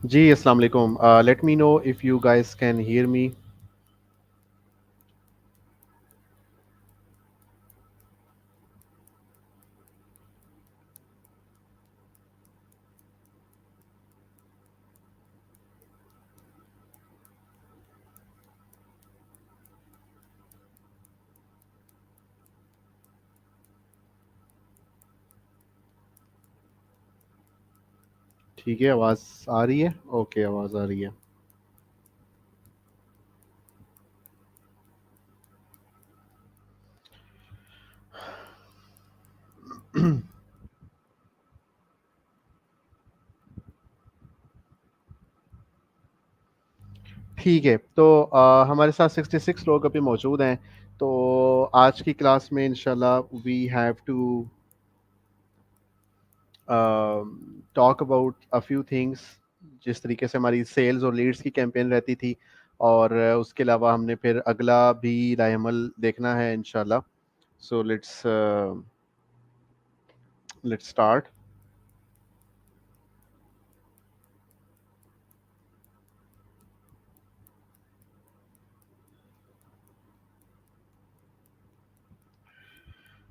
जी, अस्सलाम वालेकुम। Let me know if you guys can hear me। ठीक है, आवाज़ आ रही है? ओके, आवाज़ आ रही है। ठीक है, तो हमारे साथ 66 लोग अभी मौजूद हैं। तो आज की क्लास में इंशाल्लाह we have to talk about a few things. जिस तरीके से हमारी सेल्स और लीड्स की कैंपेन रहती थी, और उसके अलावा हमने फिर अगला भी लाएमल देखना है इंशाल्लाह। So let's start.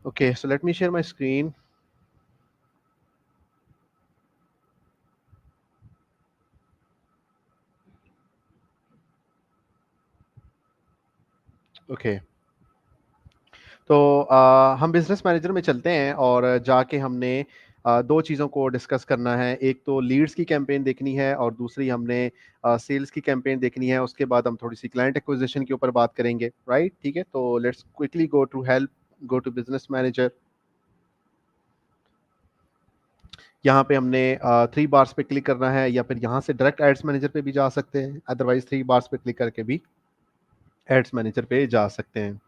Okay, so let me share my screen. Okay, तो हम बिजनेस मैनेजर में चलते हैं और जाके हमने दो चीज़ों को डिस्कस करना है। एक तो लीड्स की कैंपेन देखनी है और दूसरी हमने सेल्स की कैंपेन देखनी है। उसके बाद हम थोड़ी सी क्लाइंट एक्विजिशन के ऊपर बात करेंगे, राइट? ठीक है, तो let's quickly go to business manager. यहाँ पे हमने थ्री बार्स पे क्लिक करना है, या फिर यहाँ से डायरेक्ट एड्स मैनेजर पे भी जा सकते हैं, अदरवाइज थ्री बार्स पे क्लिक करके भी एड्स मैनेजर पे जा सकते हैं।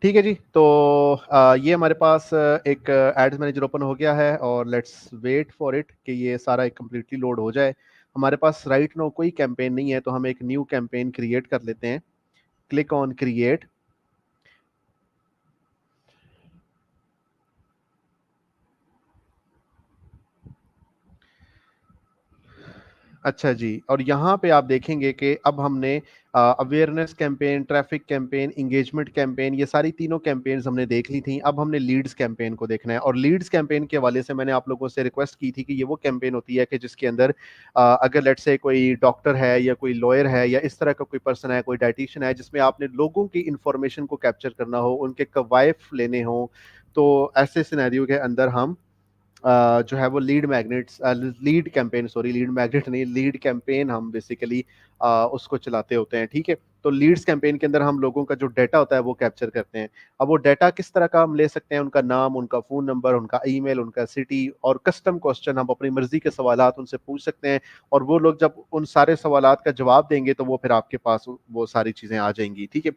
ठीक है जी, तो ये हमारे पास एक एड्स मैनेजर ओपन हो गया है, और लेट्स वेट फॉर इट कि ये सारा एक कम्प्लीटली लोड हो जाए। हमारे पास राइट नो कोई कैंपेन नहीं है, तो हम एक न्यू कैंपेन क्रिएट कर लेते हैं। Click on create. अच्छा जी, और यहाँ पे आप देखेंगे कि अब हमने awareness campaign, traffic campaign, engagement campaign, ये सारी तीनों कैंपेन्स हमने देख ली थी। अब हमने लीड्स कैंपेन को देखना है, और लीड्स कैंपेन के हवाले से मैंने आप लोगों से रिक्वेस्ट की थी कि ये वो कैंपेन होती है कि जिसके अंदर अगर लेट्स से कोई डॉक्टर है या कोई लॉयर है या इस तरह का कोई पर्सन है, कोई डायटीशियन है, जिसमें आपने लोगों की इंफॉर्मेशन को कैप्चर करना हो, उनके कवायफ लेने हों, तो ऐसे सिनेरियो के अंदर हम जो है वो lead campaign, sorry, lead magnet नहीं, लीड कैंपेन हम बेसिकली उसको चलाते होते हैं। ठीक है, तो लीड्स कैंपेन के अंदर हम लोगों का जो डाटा होता है वो कैप्चर करते हैं। अब वो डाटा किस तरह का हम ले सकते हैं? उनका नाम, उनका फ़ोन नंबर, उनका ईमेल, उनका सिटी, और कस्टम क्वेश्चन हम अपनी मर्जी के सवालात उनसे पूछ सकते हैं। और वो लोग जब उन सारे सवालात का जवाब देंगे तो वो फिर आपके पास वो सारी चीज़ें आ जाएंगी। ठीक है,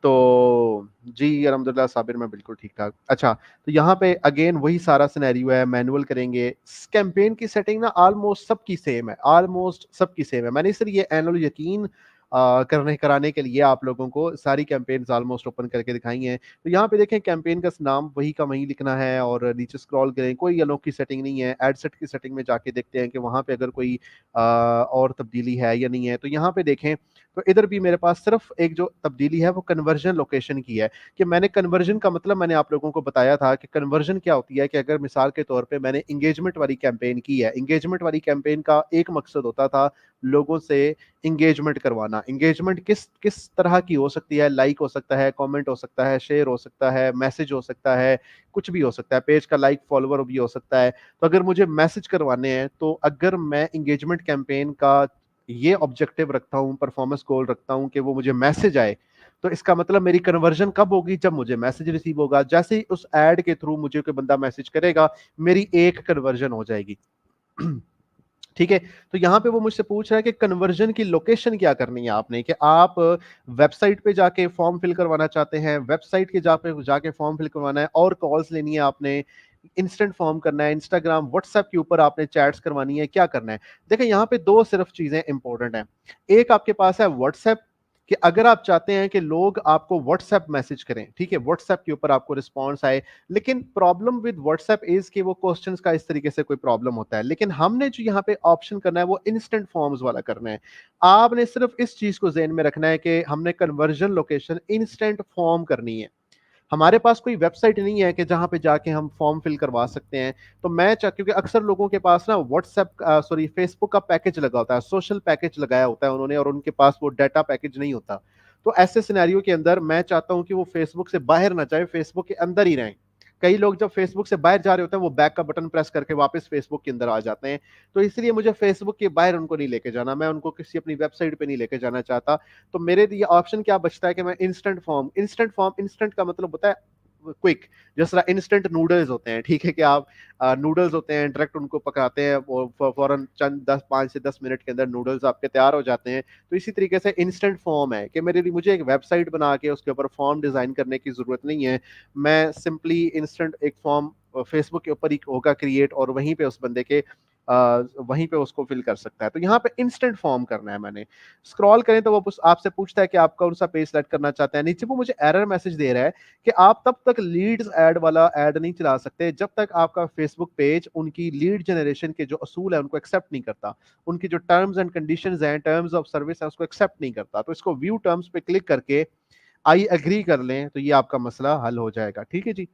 तो जी अलहमदिल्ला साबिर, मैं बिल्कुल ठीक ठाक। अच्छा, तो यहाँ पे अगेन वही सारा सिनेरियो है, मैनुअल करेंगे। कैंपेन की सेटिंग ना ऑलमोस्ट सबकी सेम है, ऑलमोस्ट सबकी सेम है। मैंने सिर्फ ये एनुअल यकीन करने कराने के लिए आप लोगों को सारी कैंपेन्स ऑलमोस्ट ओपन करके दिखाई हैं। तो यहाँ पे देखें, कैंपेन का नाम वही का वही लिखना है, और नीचे स्क्रॉल करें, कोई अनोखी सेटिंग नहीं है। एड सेट की सेटिंग में जाके देखते हैं कि वहाँ पे अगर कोई और तब्दीली है या नहीं है। तो यहाँ पे देखें, तो इधर भी मेरे पास सिर्फ एक जो तब्दीली है वो कन्वर्जन लोकेशन की है। कि मैंने कन्वर्जन का मतलब मैंने आप लोगों को बताया था कि कन्वर्जन क्या होती है। कि अगर मिसाल के तौर पे मैंने इंगेजमेंट वाली कैंपेन की है, इंगेजमेंट वाली कैंपेन का एक मकसद होता था लोगों से इंगेजमेंट करवाना। इंगेजमेंट किस किस तरह की हो सकती है? लाइक हो सकता है, कमेंट हो सकता है, शेयर हो सकता है, मैसेज हो सकता है, कुछ भी हो सकता है, पेज का लाइक फॉलोवर भी हो सकता है। तो अगर मुझे मैसेज करवाने हैं, तो अगर मैं इंगेजमेंट कैंपेन का ये ऑब्जेक्टिव रखता हूँ, परफॉर्मेंस गोल रखता हूँ कि वो मुझे मैसेज आए, तो इसका मतलब मेरी कन्वर्जन कब होगी? जब मुझे मैसेज रिसीव होगा। जैसे ही उस एड के थ्रू मुझे कोई बंदा मैसेज करेगा, मेरी एक कन्वर्जन हो जाएगी। ठीक है, तो यहाँ पे वो मुझसे पूछ रहा है कि कन्वर्जन की लोकेशन क्या करनी है आपने। कि आप वेबसाइट पे जाके फॉर्म फिल करवाना चाहते हैं, वेबसाइट के जाके फॉर्म फिल करवाना है, और कॉल्स लेनी है आपने, इंस्टेंट फॉर्म करना है, इंस्टाग्राम व्हाट्सएप के ऊपर आपने चैट्स करवानी है, क्या करना है? देखिए, यहाँ पे दो सिर्फ चीजें इंपॉर्टेंट हैं। एक आपके पास है व्हाट्सएप कि अगर आप चाहते हैं कि लोग आपको व्हाट्सएप मैसेज करें, ठीक है, व्हाट्सएप के ऊपर आपको रिस्पॉन्स आए, लेकिन प्रॉब्लम विद व्हाट्सएप इज कि वो क्वेश्चंस का इस तरीके से कोई प्रॉब्लम होता है, लेकिन हमने जो यहाँ पे ऑप्शन करना है वो इंस्टेंट फॉर्म्स वाला करना है। आपने सिर्फ इस चीज को ज़हन में रखना है कि हमने कन्वर्जन लोकेशन इंस्टेंट फॉर्म करनी है। हमारे पास कोई वेबसाइट नहीं है कि जहाँ पे जाके हम फॉर्म फिल करवा सकते हैं। तो मैं क्योंकि अक्सर लोगों के पास ना व्हाट्सएप सॉरी फेसबुक का पैकेज लगा होता है, सोशल पैकेज लगाया होता है उन्होंने, और उनके पास वो डाटा पैकेज नहीं होता। तो ऐसे सिनेरियो के अंदर मैं चाहता हूँ कि वो फेसबुक से बाहर ना जाए, फेसबुक के अंदर ही रहें। कई लोग जब फेसबुक से बाहर जा रहे होते हैं वो बैक का बटन प्रेस करके वापस फेसबुक के अंदर आ जाते हैं। तो इसलिए मुझे फेसबुक के बाहर उनको नहीं लेके जाना, मैं उनको किसी अपनी वेबसाइट पे नहीं लेके जाना चाहता। तो मेरे लिए ऑप्शन क्या बचता है कि मैं इंस्टेंट फॉर्म, इंस्टेंट का मतलब होता है क्विक। जिस तरह इंस्टेंट नूडल्स होते हैं, ठीक है, कि आप नूडल्स होते हैं डायरेक्ट उनको पकाते हैं, वो फौरन चंद 10 5 से 10 मिनट के अंदर नूडल्स आपके तैयार हो जाते हैं। तो इसी तरीके से इंस्टेंट फॉर्म है कि मेरे लिए मुझे एक वेबसाइट बना के उसके ऊपर फॉर्म डिजाइन करने की जरूरत नहीं है। मैं सिंपली इंस्टेंट एक फॉर्म फेसबुक के ऊपर ही होगा क्रिएट, और वहीं पे उस बंदे के वहीं पे उसको फिल कर सकता है। तो यहाँ पे इंस्टेंट फॉर्म करना है मैंने। स्क्रॉल करें तो वो आपसे पूछता है कि आप कौन सा पेज सेलेक्ट करना चाहते हैं। नीचे वो मुझे एरर मैसेज दे रहा है कि आप तब तक लीड्स ऐड वाला ऐड नहीं चला सकते जब तक आपका फेसबुक पेज उनकी लीड जनरेशन के जो असूल है उनको एक्सेप्ट नहीं करता, उनकी जो टर्म्स एंड कंडीशंस हैं, टर्म्स ऑफ सर्विस है, उसको एक्सेप्ट नहीं करता। तो इसको व्यू टर्म्स पे क्लिक करके आई एग्री कर लें तो ये आपका मसला हल हो जाएगा। ठीक है जी।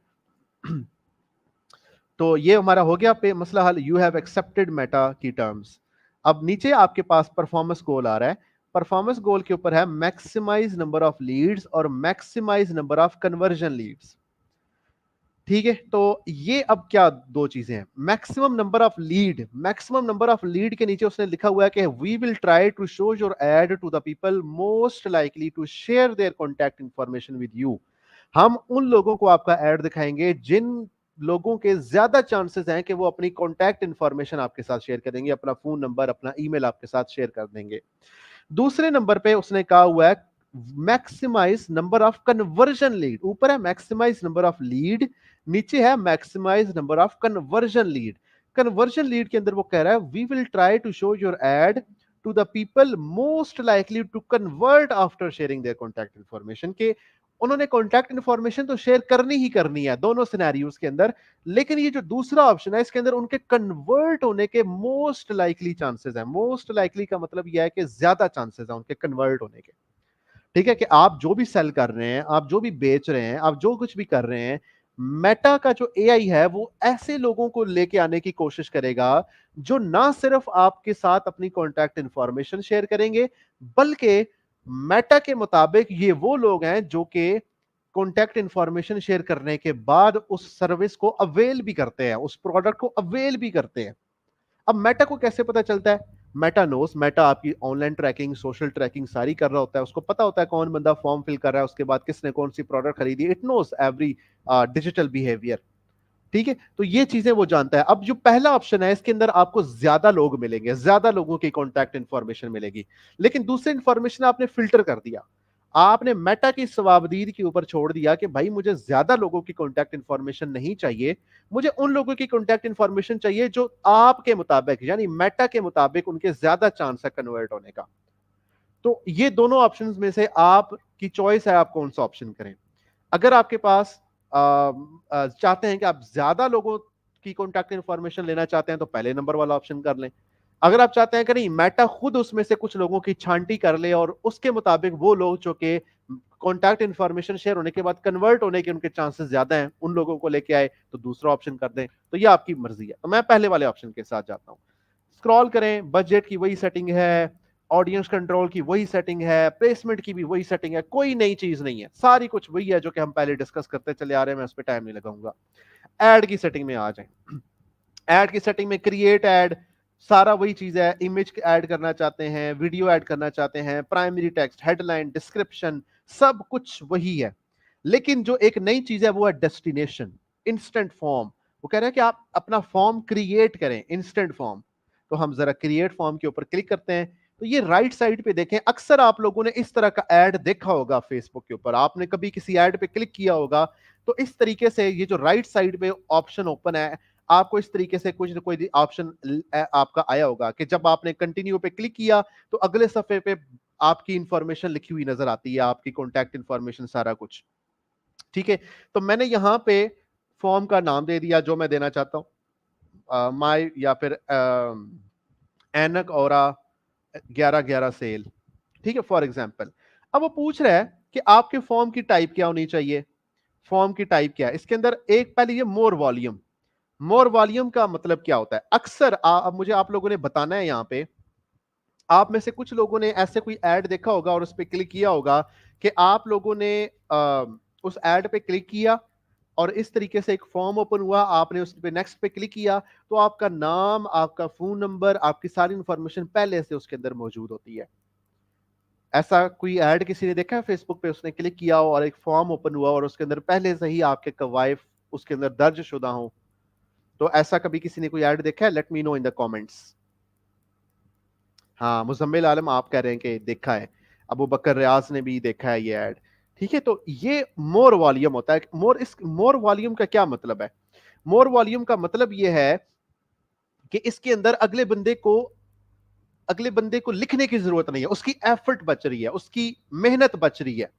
तो ये हमारा हो गया पे मसला हल, यू हैव एक्सेप्टेड मेटा की टर्म्स। अब नीचे आपके पास परफॉर्मेंस गोल आ रहा है। परफॉर्मेंस गोल के ऊपर है मैक्सिमाइज नंबर ऑफ लीड्स और maximize number of conversion leads. ठीक है, तो ये अब क्या दो चीजें हैं। मैक्सिमम नंबर ऑफ लीड के नीचे उसने लिखा हुआ है कि we will try to show your ad to the people most likely to share their contact information with you. हम उन लोगों को आपका ऐड दिखाएंगे जिन लोगों के ज्यादा चांसेस हैं कि वो अपनी कॉन्टैक्ट इंफॉर्मेशन आपके साथ शेयर करेंगे, अपना फोन नंबर, अपना ईमेल आपके साथ शेयर कर देंगे। दूसरे नंबर पे उसने कहा हुआ है maximize number of conversion lead. ऊपर है मैक्सिमाइज नंबर ऑफ लीड, नीचे है maximize number of conversion lead. Conversion lead के अंदर वो कह रहा है we will try to show your ad to the people most likely to convert after sharing their contact information. के उन्होंने कॉन्टैक्ट इंफॉर्मेशन तो शेयर करनी ही करनी है दोनों सिनेरियोस के अंदर, लेकिन ये जो दूसरा ऑप्शन है इसके अंदर उनके कन्वर्ट होने के मोस्ट लाइकली चांसेस हैं। मोस्ट लाइकली का मतलब यह है कि ज्यादा चांसेस हैं उनके कन्वर्ट होने के। ठीक है, कि आप जो भी सेल कर रहे हैं, आप जो भी बेच रहे हैं, आप जो कुछ भी कर रहे हैं, मेटा का जो एआई है वो ऐसे लोगों को लेके आने की कोशिश करेगा जो ना सिर्फ आपके साथ अपनी कॉन्टैक्ट इंफॉर्मेशन शेयर करेंगे, बल्कि मेटा के मुताबिक ये वो लोग हैं जो कि कॉन्टैक्ट इंफॉर्मेशन शेयर करने के बाद उस सर्विस को अवेल भी करते हैं, उस प्रोडक्ट को अवेल भी करते हैं। अब मेटा को कैसे पता चलता है? मेटा नोस, मेटा आपकी ऑनलाइन ट्रैकिंग, सोशल ट्रैकिंग सारी कर रहा होता है, उसको पता होता है कौन बंदा फॉर्म फिल कर रहा है, उसके बाद किसने कौन सी प्रोडक्ट खरीदी। It knows every digital behaviour. ठीक है, तो ये चीजें वो जानता है। अब जो पहला ऑप्शन है इसके अंदर आपको ज्यादा लोग मिलेंगे, ज्यादा लोगों की कॉन्टैक्ट इंफॉर्मेशन मिलेगी, लेकिन दूसरी इंफॉर्मेशन आपने फिल्टर कर दिया। आपने मेटा की सवाबदीद के ऊपर छोड़ दिया कि भाई मुझे ज्यादा लोगों की कॉन्टैक्ट इंफॉर्मेशन नहीं चाहिए, मुझे उन लोगों की कॉन्टैक्ट इंफॉर्मेशन चाहिए जो आपके मुताबिक, यानी मेटा के मुताबिक उनके ज्यादा चांस है कन्वर्ट होने का। तो ये दोनों ऑप्शंस में से आपकी चॉइस है, आप कौन सा ऑप्शन करें। अगर आपके पास चाहते हैं कि आप ज्यादा लोगों की कॉन्टैक्ट इंफॉर्मेशन लेना चाहते हैं तो पहले नंबर वाला ऑप्शन कर लें। अगर आप चाहते हैं कि नहीं, मेटा खुद उसमें से कुछ लोगों की छांटी कर ले और उसके मुताबिक वो लोग जो कि कॉन्टैक्ट इंफॉर्मेशन शेयर होने के बाद कन्वर्ट होने के उनके चांसेस ज्यादा हैं, उन लोगों को लेके आए, तो दूसरा ऑप्शन कर दें। तो ये आपकी मर्जी है। तो मैं पहले वाले ऑप्शन के साथ जाता हूं। स्क्रॉल करें, बजट की वही सेटिंग है, ऑडियंस कंट्रोल की वही सेटिंग है, प्लेसमेंट की भी वही सेटिंग है, कोई नई चीज नहीं है, सारी कुछ वही है जो कि हम पहले डिस्कस करते चले आ रहे हैं, मैं उस पर टाइम नहीं लगाऊंगा। एड की सेटिंग में आ जाए। एड की सेटिंग में क्रिएट एड, सारा वही चीज है। इमेज ऐड करना चाहते हैं, वीडियो ऐड करना चाहते हैं, प्राइमरी टेक्स्ट, हेडलाइन, डिस्क्रिप्शन, सब कुछ वही है। लेकिन जो एक नई चीज है वो है डेस्टिनेशन, इंस्टेंट फॉर्म। वो कह रहे हैं कि आप अपना फॉर्म क्रिएट करें, इंस्टेंट फॉर्म। तो हम जरा क्रिएट फॉर्म के ऊपर क्लिक करते हैं। तो ये राइट साइड पे देखें, अक्सर आप लोगों ने इस तरह का ऐड देखा होगा फेसबुक के ऊपर, आपने कभी किसी ऐड पे क्लिक किया होगा। तो इस तरीके से ये जो राइट साइड पे ऑप्शन ओपन है, आपको इस तरीके से कुछ ना कोई ऑप्शन आपका आया होगा कि जब आपने कंटिन्यू पे क्लिक किया तो अगले सफे पे आपकी इंफॉर्मेशन लिखी हुई नजर आती है, आपकी कॉन्टैक्ट इंफॉर्मेशन सारा कुछ। ठीक है, तो मैंने यहाँ पे फॉर्म का नाम दे दिया जो मैं देना चाहता हूँ, माई या फिर एनक और 11/11 सेल। ठीक है, फॉर एग्जाम्पल। अब वो पूछ रहा है कि आपके फॉर्म की टाइप क्या होनी चाहिए। फॉर्म की टाइप क्या है इसके अंदर, एक पहले ये मोर वॉल्यूम। मोर वॉल्यूम का मतलब क्या होता है, अक्सर अब मुझे आप लोगों ने बताना है यहाँ पे, आप में से कुछ लोगों ने ऐसे कोई ऐड देखा होगा और उस पर क्लिक किया होगा कि आप लोगों ने उस ऐड पे क्लिक किया और इस तरीके से एक फॉर्म ओपन हुआ, आपने उस पे नेक्स्ट पे क्लिक किया, तो आपका नाम, आपका फोन नंबर, आपकी सारी इंफॉर्मेशन पहले से उसके अंदर मौजूद होती है। ऐसा कोई ऐड किसी ने देखा है फेसबुक पे, उसने क्लिक किया हो और एक फॉर्म ओपन हुआ और उसके अंदर पहले से ही आपके कवायफ उसके अंदर दर्ज शुदा हो? तो ऐसा कभी किसी ने कोई ऐड देखा है? Let me know in the comments. हाँ, मुजम्मिल आलम आप कह रहे हैं कि देखा है, अबू बकर रियाज ने भी देखा है ये ऐड। ठीक है, तो ये मोर वॉल्यूम होता है। इस मोर वॉल्यूम का क्या मतलब है? मोर वॉल्यूम का मतलब ये है कि इसके अंदर अगले बंदे को लिखने की जरूरत नहीं है, उसकी एफर्ट बच रही है, उसकी मेहनत बच रही है।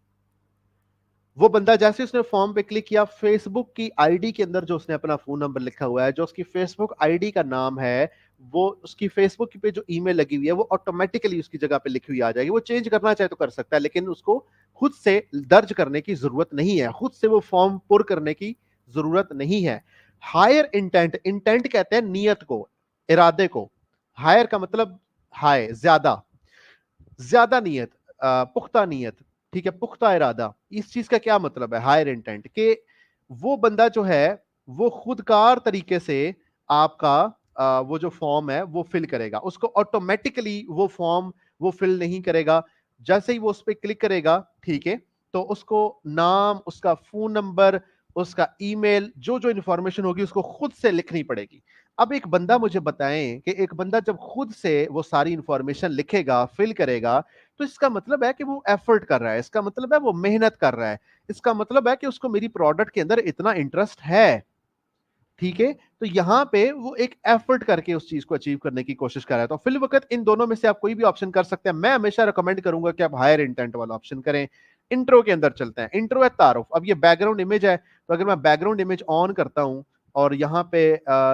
वो बंदा जैसे उसने फॉर्म पे क्लिक किया, फेसबुक की आईडी के अंदर जो उसने अपना फोन नंबर लिखा हुआ है, जो उसकी फेसबुक आईडी का नाम है, वो उसकी फेसबुक पे जो ईमेल लगी हुई है वो ऑटोमेटिकली उसकी जगह पे लिखी हुई आ जाएगी। वो चेंज करना चाहे तो कर सकता है, लेकिन उसको खुद से दर्ज करने की जरूरत नहीं है, खुद से वो फॉर्म पुर करने की जरूरत नहीं है। हायर इंटेंट, इंटेंट कहते हैं नियत को, इरादे को। हायर का मतलब हाय, ज्यादा, ज्यादा नियत, पुख्ता नियत। ठीक है, पुख्ता इरादा। इस चीज का क्या मतलब है हायर इंटेंट, कि वो बंदा जो है वो खुदकार तरीके से आपका वो जो फॉर्म है वो फिल करेगा, उसको ऑटोमेटिकली वो फॉर्म वो फिल नहीं करेगा। जैसे ही वो उस पर क्लिक करेगा, ठीक है, तो उसको नाम, उसका फोन नंबर, उसका ईमेल, जो जो इंफॉर्मेशन होगी उसको खुद से लिखनी पड़ेगी। अब एक बंदा मुझे बताएं कि एक बंदा जब खुद से वो सारी इंफॉर्मेशन लिखेगा, फिल करेगा, तो इसका मतलब है कि वो एफर्ट कर रहा है, इसका मतलब है वो मेहनत कर रहा है, इसका मतलब है कि उसको मेरी प्रोडक्ट के अंदर इतना इंटरेस्ट है। ठीक है, तो यहां पे वो एक एफर्ट करके उस चीज को अचीव करने की कोशिश कर रहा है। तो फिल वक्त इन दोनों में से आप कोई भी ऑप्शन कर सकते हैं। मैं हमेशा रिकमेंड करूंगा कि आप हायर इंटेंट वाला ऑप्शन करें। इंट्रो के अंदर चलते हैं। इंट्रो है तारुफ। अब ये बैकग्राउंड इमेज है, तो अगर मैं बैकग्राउंड इमेज ऑन करता हूं और यहाँ पे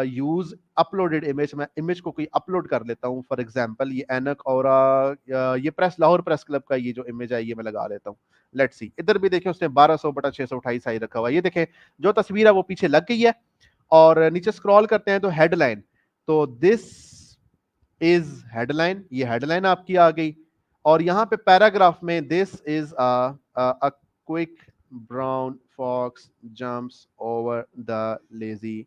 यूज अपलोडेड इमेज, मैं इमेज को कोई अपलोड कर लेता हूँ। फॉर एग्जांपल ये एनक और ये प्रेस लाहौर प्रेस क्लब का ये जो इमेज है ये मैं लगा लेता हूँ। लेट्स सी, इधर भी देखिए उसने 1200/628 साइज रखा हुआ है। ये देखें जो तस्वीर है वो पीछे लग गई है। और नीचे स्क्रॉल करते हैं तो हेडलाइन, तो दिस इज हेडलाइन, ये हेडलाइन आपकी आ गई। और यहां पे पैराग्राफ में this is a quick brown fox jumps over the lazy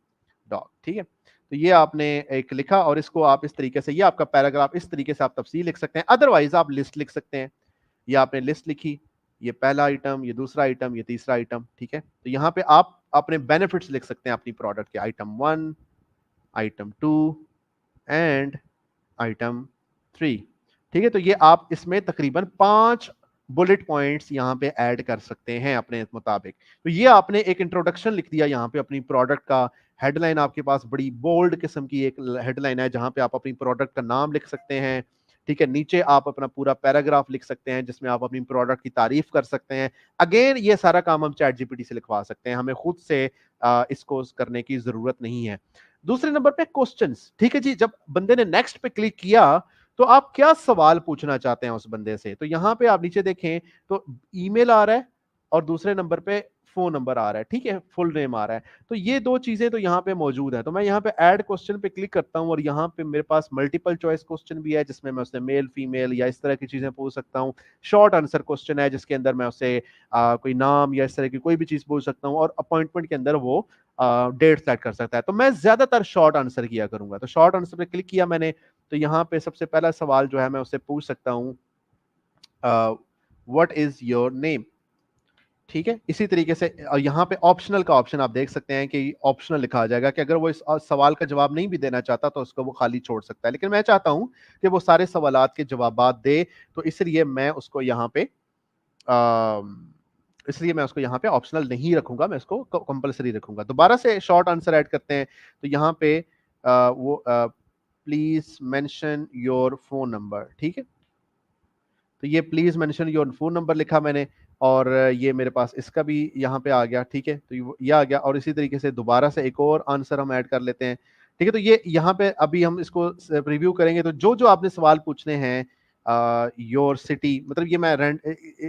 dog. ठीक है, तो ये आपने एक लिखा और इसको आप इस तरीके से, ये आपका पैराग्राफ, इस तरीके से आप तफसील लिख सकते हैं। अदरवाइज आप लिस्ट लिख सकते हैं। ये आपने लिस्ट लिखी, ये पहला आइटम, ये दूसरा आइटम, ये तीसरा आइटम। ठीक है, तो यहां पे आप अपने बेनिफिट्स लिख सकते हैं अपनी प्रोडक्ट के, आइटम 1, आइटम 2 एंड आइटम 3। ठीक है, तो ये आप इसमें तकरीबन 5 बुलेट पॉइंट्स यहां पे ऐड कर सकते हैं अपने मुताबिक। तो ये आपने एक इंट्रोडक्शन लिख दिया यहां पे अपनी प्रोडक्ट का। हेडलाइन आपके पास बड़ी बोल्ड किस्म की एक हेडलाइन है जहां पे आप अपनी प्रोडक्ट का नाम लिख सकते हैं। ठीक है, नीचे आप अपना पूरा पैराग्राफ लिख सकते हैं जिसमें आप अपनी प्रोडक्ट की तारीफ कर सकते हैं। अगेन ये सारा काम हम चैट जीपीटी से लिखवा सकते हैं, हमें खुद से इसको करने की जरूरत नहीं है। दूसरे नंबर पे क्वेश्चंस। ठीक है जी, जब बंदे ने नेक्स्ट पे क्लिक किया तो आप क्या सवाल पूछना चाहते हैं उस बंदे से, तो यहां पे आप नीचे देखें तो ईमेल आ रहा है और दूसरे नंबर पे फोन नंबर आ रहा है। ठीक है, फुल नेम आ रहा है। तो ये दो चीजें तो यहाँ पे मौजूद है। तो मैं यहाँ पे ऐड क्वेश्चन पे क्लिक करता हूँ और यहाँ पे मेरे पास मल्टीपल चॉइस क्वेश्चन भी है जिसमें मैं उससे मेल फीमेल या इस तरह की चीजें पूछ सकता हूँ। शॉर्ट आंसर क्वेश्चन है जिसके अंदर मैं उससे कोई नाम या इस तरह की कोई भी चीज पूछ सकता हूँ। और अपॉइंटमेंट के अंदर वो डेट सेलेक्ट कर सकता है। तो मैं ज्यादातर शॉर्ट आंसर किया करूंगा। तो शॉर्ट आंसर पे क्लिक किया मैंने, तो यहाँ पे सबसे पहला सवाल जो है मैं उससे पूछ सकता हूँ व्हाट इज योर नेम। ठीक है, इसी तरीके से यहाँ पे ऑप्शनल का ऑप्शन आप देख सकते हैं कि ऑप्शनल लिखा आ जाएगा कि अगर वो इस सवाल का जवाब नहीं भी देना चाहता तो उसको वो खाली छोड़ सकता है। लेकिन मैं चाहता हूं कि वो सारे सवालात के जवाब दे, तो इसलिए मैं उसको यहाँ पे ऑप्शनल नहीं रखूंगा, मैं इसको कंपलसरी रखूंगा। दोबारा से शॉर्ट आंसर ऐड करते हैं। तो यहाँ पे वो please mention your phone number. ठीक है, तो ये please mention your phone number लिखा मैंने, और ये मेरे पास इसका भी यहाँ पे आ गया, ठीक है। तो ये आ गया, और इसी तरीके से दोबारा से एक और आंसर हम ऐड कर लेते हैं, ठीक है। तो ये यहाँ पे अभी हम इसको रिव्यू करेंगे, तो जो जो आपने सवाल पूछने हैं, योर सिटी, मतलब ये मैं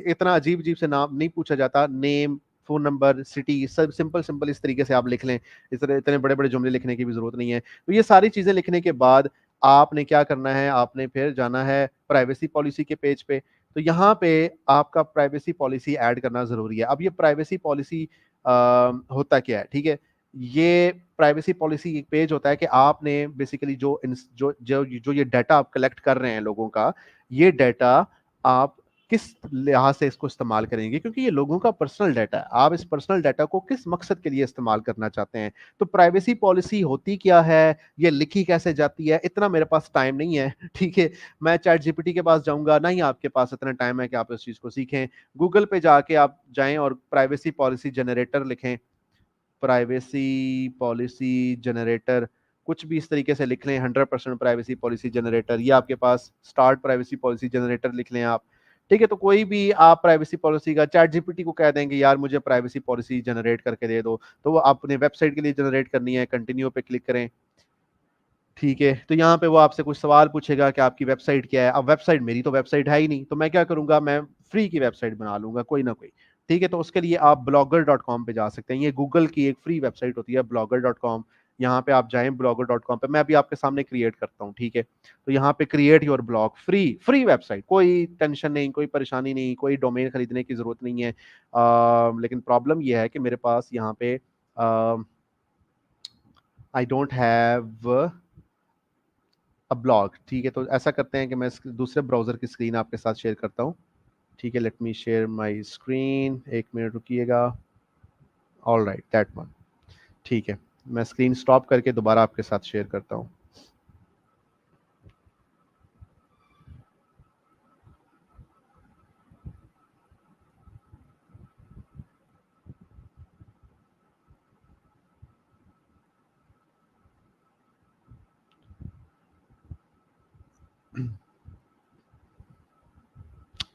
इतना अजीब अजीब से नाम नहीं पूछा जाता, नेम, फोन नंबर, सिटी, सब सिंपल सिंपल इस तरीके से आप लिख लें, इस तरह इतने बड़े बड़े जुमले लिखने की भी जरूरत नहीं है। तो ये सारी चीजें लिखने के बाद आपने क्या करना है, आपने फिर जाना है प्राइवेसी पॉलिसी के पेज पे। तो यहाँ पे आपका प्राइवेसी पॉलिसी ऐड करना जरूरी है। अब ये प्राइवेसी पॉलिसी होता क्या है, ठीक है। ये प्राइवेसी पॉलिसी एक पेज होता है कि आपने बेसिकली जो ये डाटा आप कलेक्ट कर रहे हैं लोगों का, ये डाटा आप किस लिहाज से इसको इस्तेमाल करेंगे, क्योंकि ये लोगों का पर्सनल डाटा है। आप इस पर्सनल डाटा को किस मकसद के लिए इस्तेमाल करना चाहते हैं। तो प्राइवेसी पॉलिसी होती क्या है, ये लिखी कैसे जाती है, इतना मेरे पास टाइम नहीं है, ठीक है। मैं चैट जीपीटी के पास जाऊंगा, नहीं आपके पास इतना टाइम है कि आप इस चीज को सीखें। गूगल पे जाके आप जाएं और प्राइवेसी पॉलिसी जनरेटर लिखें, प्राइवेसी पॉलिसी जनरेटर, कुछ भी इस तरीके से लिख लें, 100% प्राइवेसी पॉलिसी जनरेटर, ये आपके पास स्टार्ट प्राइवेसी पॉलिसी जनरेटर लिख लें आप, ठीक है। तो कोई भी आप प्राइवेसी पॉलिसी का चैट जीपीटी को कह देंगे यार मुझे प्राइवेसी पॉलिसी जनरेट करके दे दो, तो वो आपने वेबसाइट के लिए जनरेट करनी है, कंटिन्यू पे क्लिक करें, ठीक है। तो यहाँ पे वो आपसे कुछ सवाल पूछेगा कि आपकी वेबसाइट क्या है। अब वेबसाइट, मेरी तो वेबसाइट है ही नहीं, तो मैं क्या करूंगा, मैं फ्री की वेबसाइट बना लूंगा कोई ना कोई, ठीक है। तो उसके लिए आप blogger.com पे जा सकते हैं, ये गूगल की एक फ्री वेबसाइट होती है blogger.com। यहाँ पे आप जाएं blogger.com पे, मैं अभी आपके सामने क्रिएट करता हूँ, ठीक है। तो यहाँ पे create your blog, free free website, कोई टेंशन नहीं, कोई परेशानी नहीं, कोई डोमेन खरीदने की जरूरत नहीं है। लेकिन प्रॉब्लम यह है कि मेरे पास यहाँ पे I don't have a blog, ठीक है। तो ऐसा करते हैं कि मैं दूसरे ब्राउजर की स्क्रीन आपके साथ शेयर करता हूँ, ठीक है। Let me share my screen, एक मिनट रुकिएगा। ऑल राइट, दैट वन, ठीक है। मैं स्क्रीन स्टॉप करके दोबारा आपके साथ शेयर करता हूँ।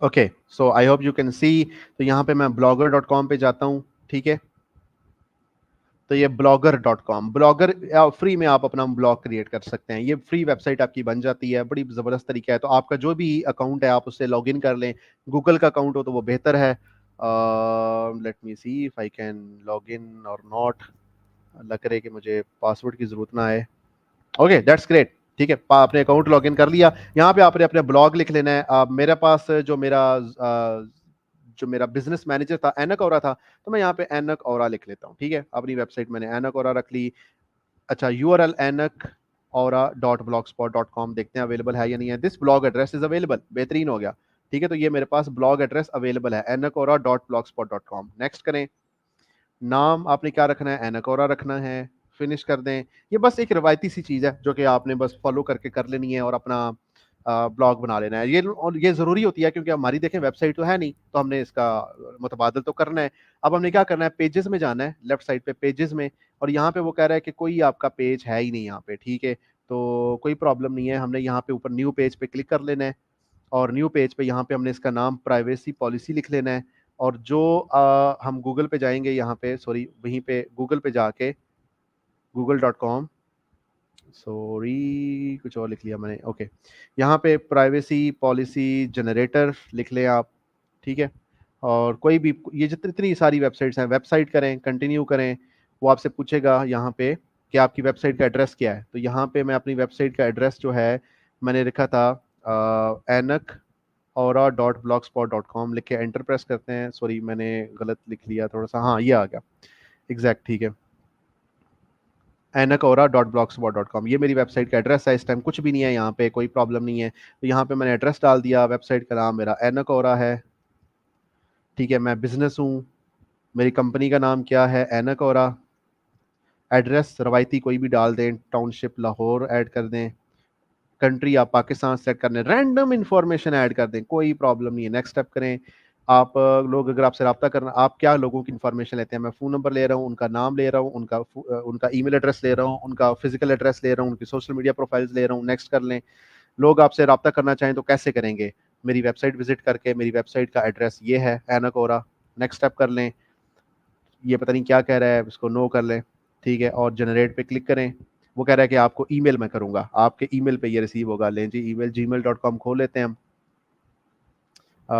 Okay, so I hope you can see. तो यहाँ पे मैं blogger.com पे जाता हूँ, ठीक है। तो ये blogger.com, ब्लॉगर फ्री में आप अपना ब्लॉग क्रिएट कर सकते हैं, ये फ्री वेबसाइट आपकी बन जाती है, बड़ी ज़बरदस्त तरीका है। तो आपका जो भी अकाउंट है आप उससे लॉग इन कर लें, गूगल का अकाउंट हो तो वो बेहतर है। Let me C if I can log in और नॉट, लग रहा है कि मुझे पासवर्ड की ज़रूरत ना है। ओके, दैट्स ग्रेट, ठीक है। आपने अकाउंट लॉग इन कर लिया, यहाँ पे आपने अपने ब्लॉग लिख लेना है। मेरे पास जो मेरा बिजनेस मैनेजर था एनक ओरा था, तो मैं यहाँ पे एनक ओरा लिख लेता हूँ, ठीक है। अपनी वेबसाइट मैंने एनक ओरा रख ली। अच्छा, यूआरएल एनक aura.blogspot.com, देखते हैं अवेलेबल है या नहीं है। This blog address is available, बेहतरीन हो गया, ठीक है। तो ये मेरे पास ब्लॉग एड्रेस अवेलेबल है, anacora.blogspot.com। नेक्स्ट करें, नाम आपने क्या रखना है, एनाकोरा रखना है, फिनिश कर दें। ये बस एक रवायती सी चीज़ है जो कि आपने बस फॉलो करके कर लेनी है और अपना ब्लॉग बना लेना है। ये और ये ज़रूरी होती है क्योंकि हमारी देखें वेबसाइट तो है नहीं, तो हमने इसका मुतबादल तो करना है। अब हमने क्या करना है, पेजेस में जाना है, लेफ्ट साइड पे पेजेस में, और यहाँ पे वो कह रहा है कि कोई आपका पेज है ही नहीं यहाँ पे, ठीक है। तो कोई प्रॉब्लम नहीं है, हमने यहाँ पे ऊपर न्यू पेज पे क्लिक कर लेना है, और न्यू पेज पे यहाँ पे हमने इसका नाम प्राइवेसी पॉलिसी लिख लेना है। और जो हम गूगल पे जाएंगे, यहाँ पे सॉरी, वहीं पे गूगल पे जाके google.com, सॉरी कुछ और लिख लिया मैंने, ओके। यहाँ पे प्राइवेसी पॉलिसी जनरेटर लिख लें आप, ठीक है। और कोई भी, ये जितनी सारी वेबसाइट्स हैं, वेबसाइट करें, कंटिन्यू करें, वो आपसे पूछेगा यहाँ पे कि आपकी वेबसाइट का एड्रेस क्या है। तो यहाँ पे मैं अपनी वेबसाइट का एड्रेस जो है मैंने लिखा था एनक aura.blogspot.com, लिख के एंटर प्रेस करते हैं। सॉरी मैंने गलत लिख लिया थोड़ा सा, हाँ ये आ गया एग्जैक्ट, ठीक है। anacora.blogspot.com, ये मेरी वेबसाइट का एड्रेस है। इस टाइम कुछ भी नहीं है यहाँ पे, कोई प्रॉब्लम नहीं है। तो यहाँ पे मैंने एड्रेस डाल दिया, वेबसाइट का नाम मेरा एनकोरा है, ठीक है। मैं बिजनेस हूँ, मेरी कंपनी का नाम क्या है, एनकोरा। एड्रेस रवायती कोई भी डाल दें, टाउनशिप लाहौर ऐड कर दें, कंट्री आप पाकिस्तान सेलेक्ट करने, रैंडम इंफॉर्मेशन ऐड कर दें, कोई प्रॉब्लम नहीं है। नेक्स्ट स्टेप करें आप। लोग अगर आपसे रब्ता करना, आप क्या लोगों की इंफॉर्मेशन लेते हैं, मैं फ़ोन नंबर ले रहा हूँ, उनका नाम ले रहा हूँ, उनका ईमेल एड्रेस ले रहा हूँ, उनका फिजिकल एड्रेस ले रहा हूँ, उनकी सोशल मीडिया प्रोफाइल्स ले रहा हूँ। नेक्स्ट कर लें। लोग आपसे रब्ता करना चाहें तो कैसे करेंगे, मेरी वेबसाइट विजिट करके, मेरी वेबसाइट का एड्रेस ये है एनाकोरा, नेक्स्ट स्टेप कर लें, ये पता नहीं क्या कह रहा है, इसको नो कर लें, ठीक है, और जनरेट पे क्लिक करें। वो कह रहा है कि आपको ईमेल मैं करूँगा, आपके ईमेल पे ये रिसीव होगा। लें जी, ईमेल gmail.com खोल लेते हैं हम।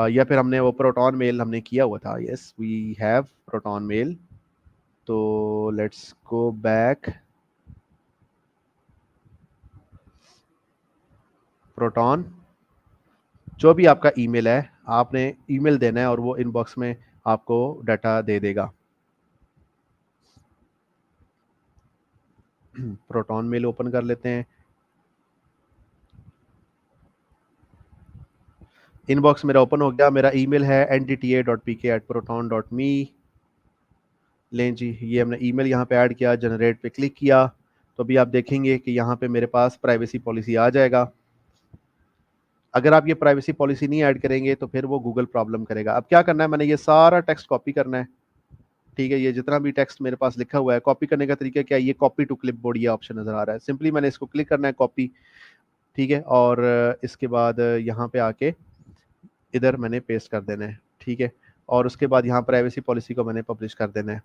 या फिर हमने वो प्रोटॉन मेल हमने किया हुआ था, yes we have Proton mail. तो लेट्स गो बैक, प्रोटॉन, जो भी आपका ईमेल है आपने ईमेल देना है और वो इनबॉक्स में आपको डाटा दे देगा। प्रोटॉन मेल ओपन कर लेते हैं। इनबॉक्स मेरा ओपन हो गया, मेरा ईमेल है ndta.pk@proton.me। लें जी, ये हमने ईमेल यहाँ पे ऐड किया, जनरेट पे क्लिक किया, तो अभी आप देखेंगे कि यहाँ पे मेरे पास प्राइवेसी पॉलिसी आ जाएगा। अगर आप ये प्राइवेसी पॉलिसी नहीं ऐड करेंगे तो फिर वो गूगल प्रॉब्लम करेगा। अब क्या करना है, मैंने ये सारा टेक्स्ट कॉपी करना है, ठीक है, ये जितना भी टेक्स्ट मेरे पास लिखा हुआ है, कॉपी करने का तरीका क्या है, ये कॉपी टू क्लिपबोर्ड ये ऑप्शन नजर आ रहा है, सिंपली मैंने इसको क्लिक करना है, कॉपी, ठीक है, और इसके बाद यहाँ पे आके इधर मैंने पेस्ट कर देना है, ठीक है, और उसके बाद यहाँ प्राइवेसी पॉलिसी को मैंने पब्लिश कर देना है,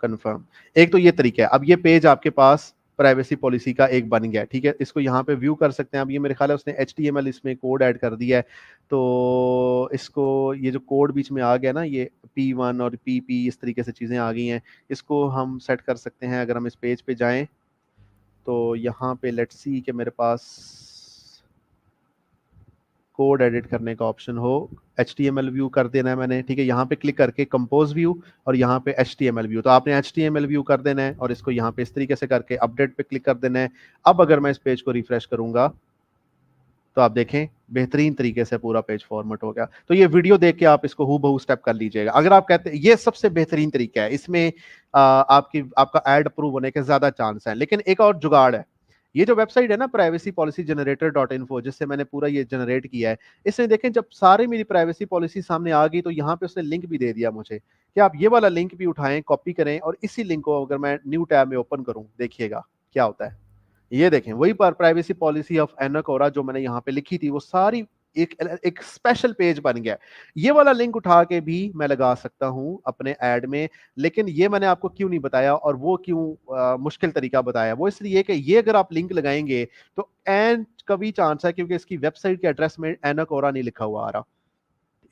कंफर्म। एक तो ये तरीका है। अब ये पेज आपके पास प्राइवेसी पॉलिसी का एक बन गया, ठीक है, इसको यहाँ पे व्यू कर सकते हैं। अब ये मेरे ख्याल है उसने HTML इसमें कोड ऐड कर दिया है, तो इसको ये जो कोड बीच में आ गया ना, ये P1 और PP इस तरीके से चीज़ें आ गई हैं, इसको हम सेट कर सकते हैं। अगर हम इस पेज पे जाएं तो यहाँ पे लेट्स सी कि मेरे पास कोड एडिट करने का ऑप्शन हो, HTML व्यू कर देना है मैंने, ठीक है, यहाँ पे क्लिक करके कंपोज व्यू और यहाँ पे HTML व्यू, तो आपने HTML व्यू कर देना है और इसको यहाँ पे इस तरीके से करके अपडेट पे क्लिक कर देना है। अब अगर मैं इस पेज को रिफ्रेश करूंगा तो आप देखें बेहतरीन तरीके से पूरा पेज फॉर्मेट हो गया। तो ये वीडियो देख के आप इसको हूबहू स्टेप कर लीजिएगा। अगर आप कहते हैं ये सबसे बेहतरीन तरीका है, इसमें आपका एड अप्रूव होने के ज्यादा चांस है। लेकिन एक और जुगाड़ है, ये जो वेबसाइट है ना प्राइवेसी पॉलिसी जनरेटर .info, जिससे मैंने पूरा ये जनरेट किया है, इसमें देखें जब सारी मेरी प्राइवेसी पॉलिसी सामने आ गई तो यहाँ पे उसने लिंक भी दे दिया मुझे कि आप ये वाला लिंक भी उठाएं, कॉपी करें और इसी लिंक को अगर मैं न्यू टैब में ओपन करूं, देखिएगा क्या होता है। ये देखें वही पर प्राइवेसी पॉलिसी ऑफ एनाकोरा जो मैंने यहाँ पे लिखी थी, वो सारी एक एक स्पेशल पेज बन गया। ये वाला लिंक उठा के भी मैं लगा सकता हूं अपने ऐड में, लेकिन ये मैंने आपको क्यों नहीं बताया और वो क्यों मुश्किल तरीका बताया, वो इसलिए कि ये अगर आप लिंक लगाएंगे तो एंड कभी चांस है, क्योंकि इसकी वेबसाइट के एड्रेस में एनाकोरा नहीं लिखा हुआ आ रहा,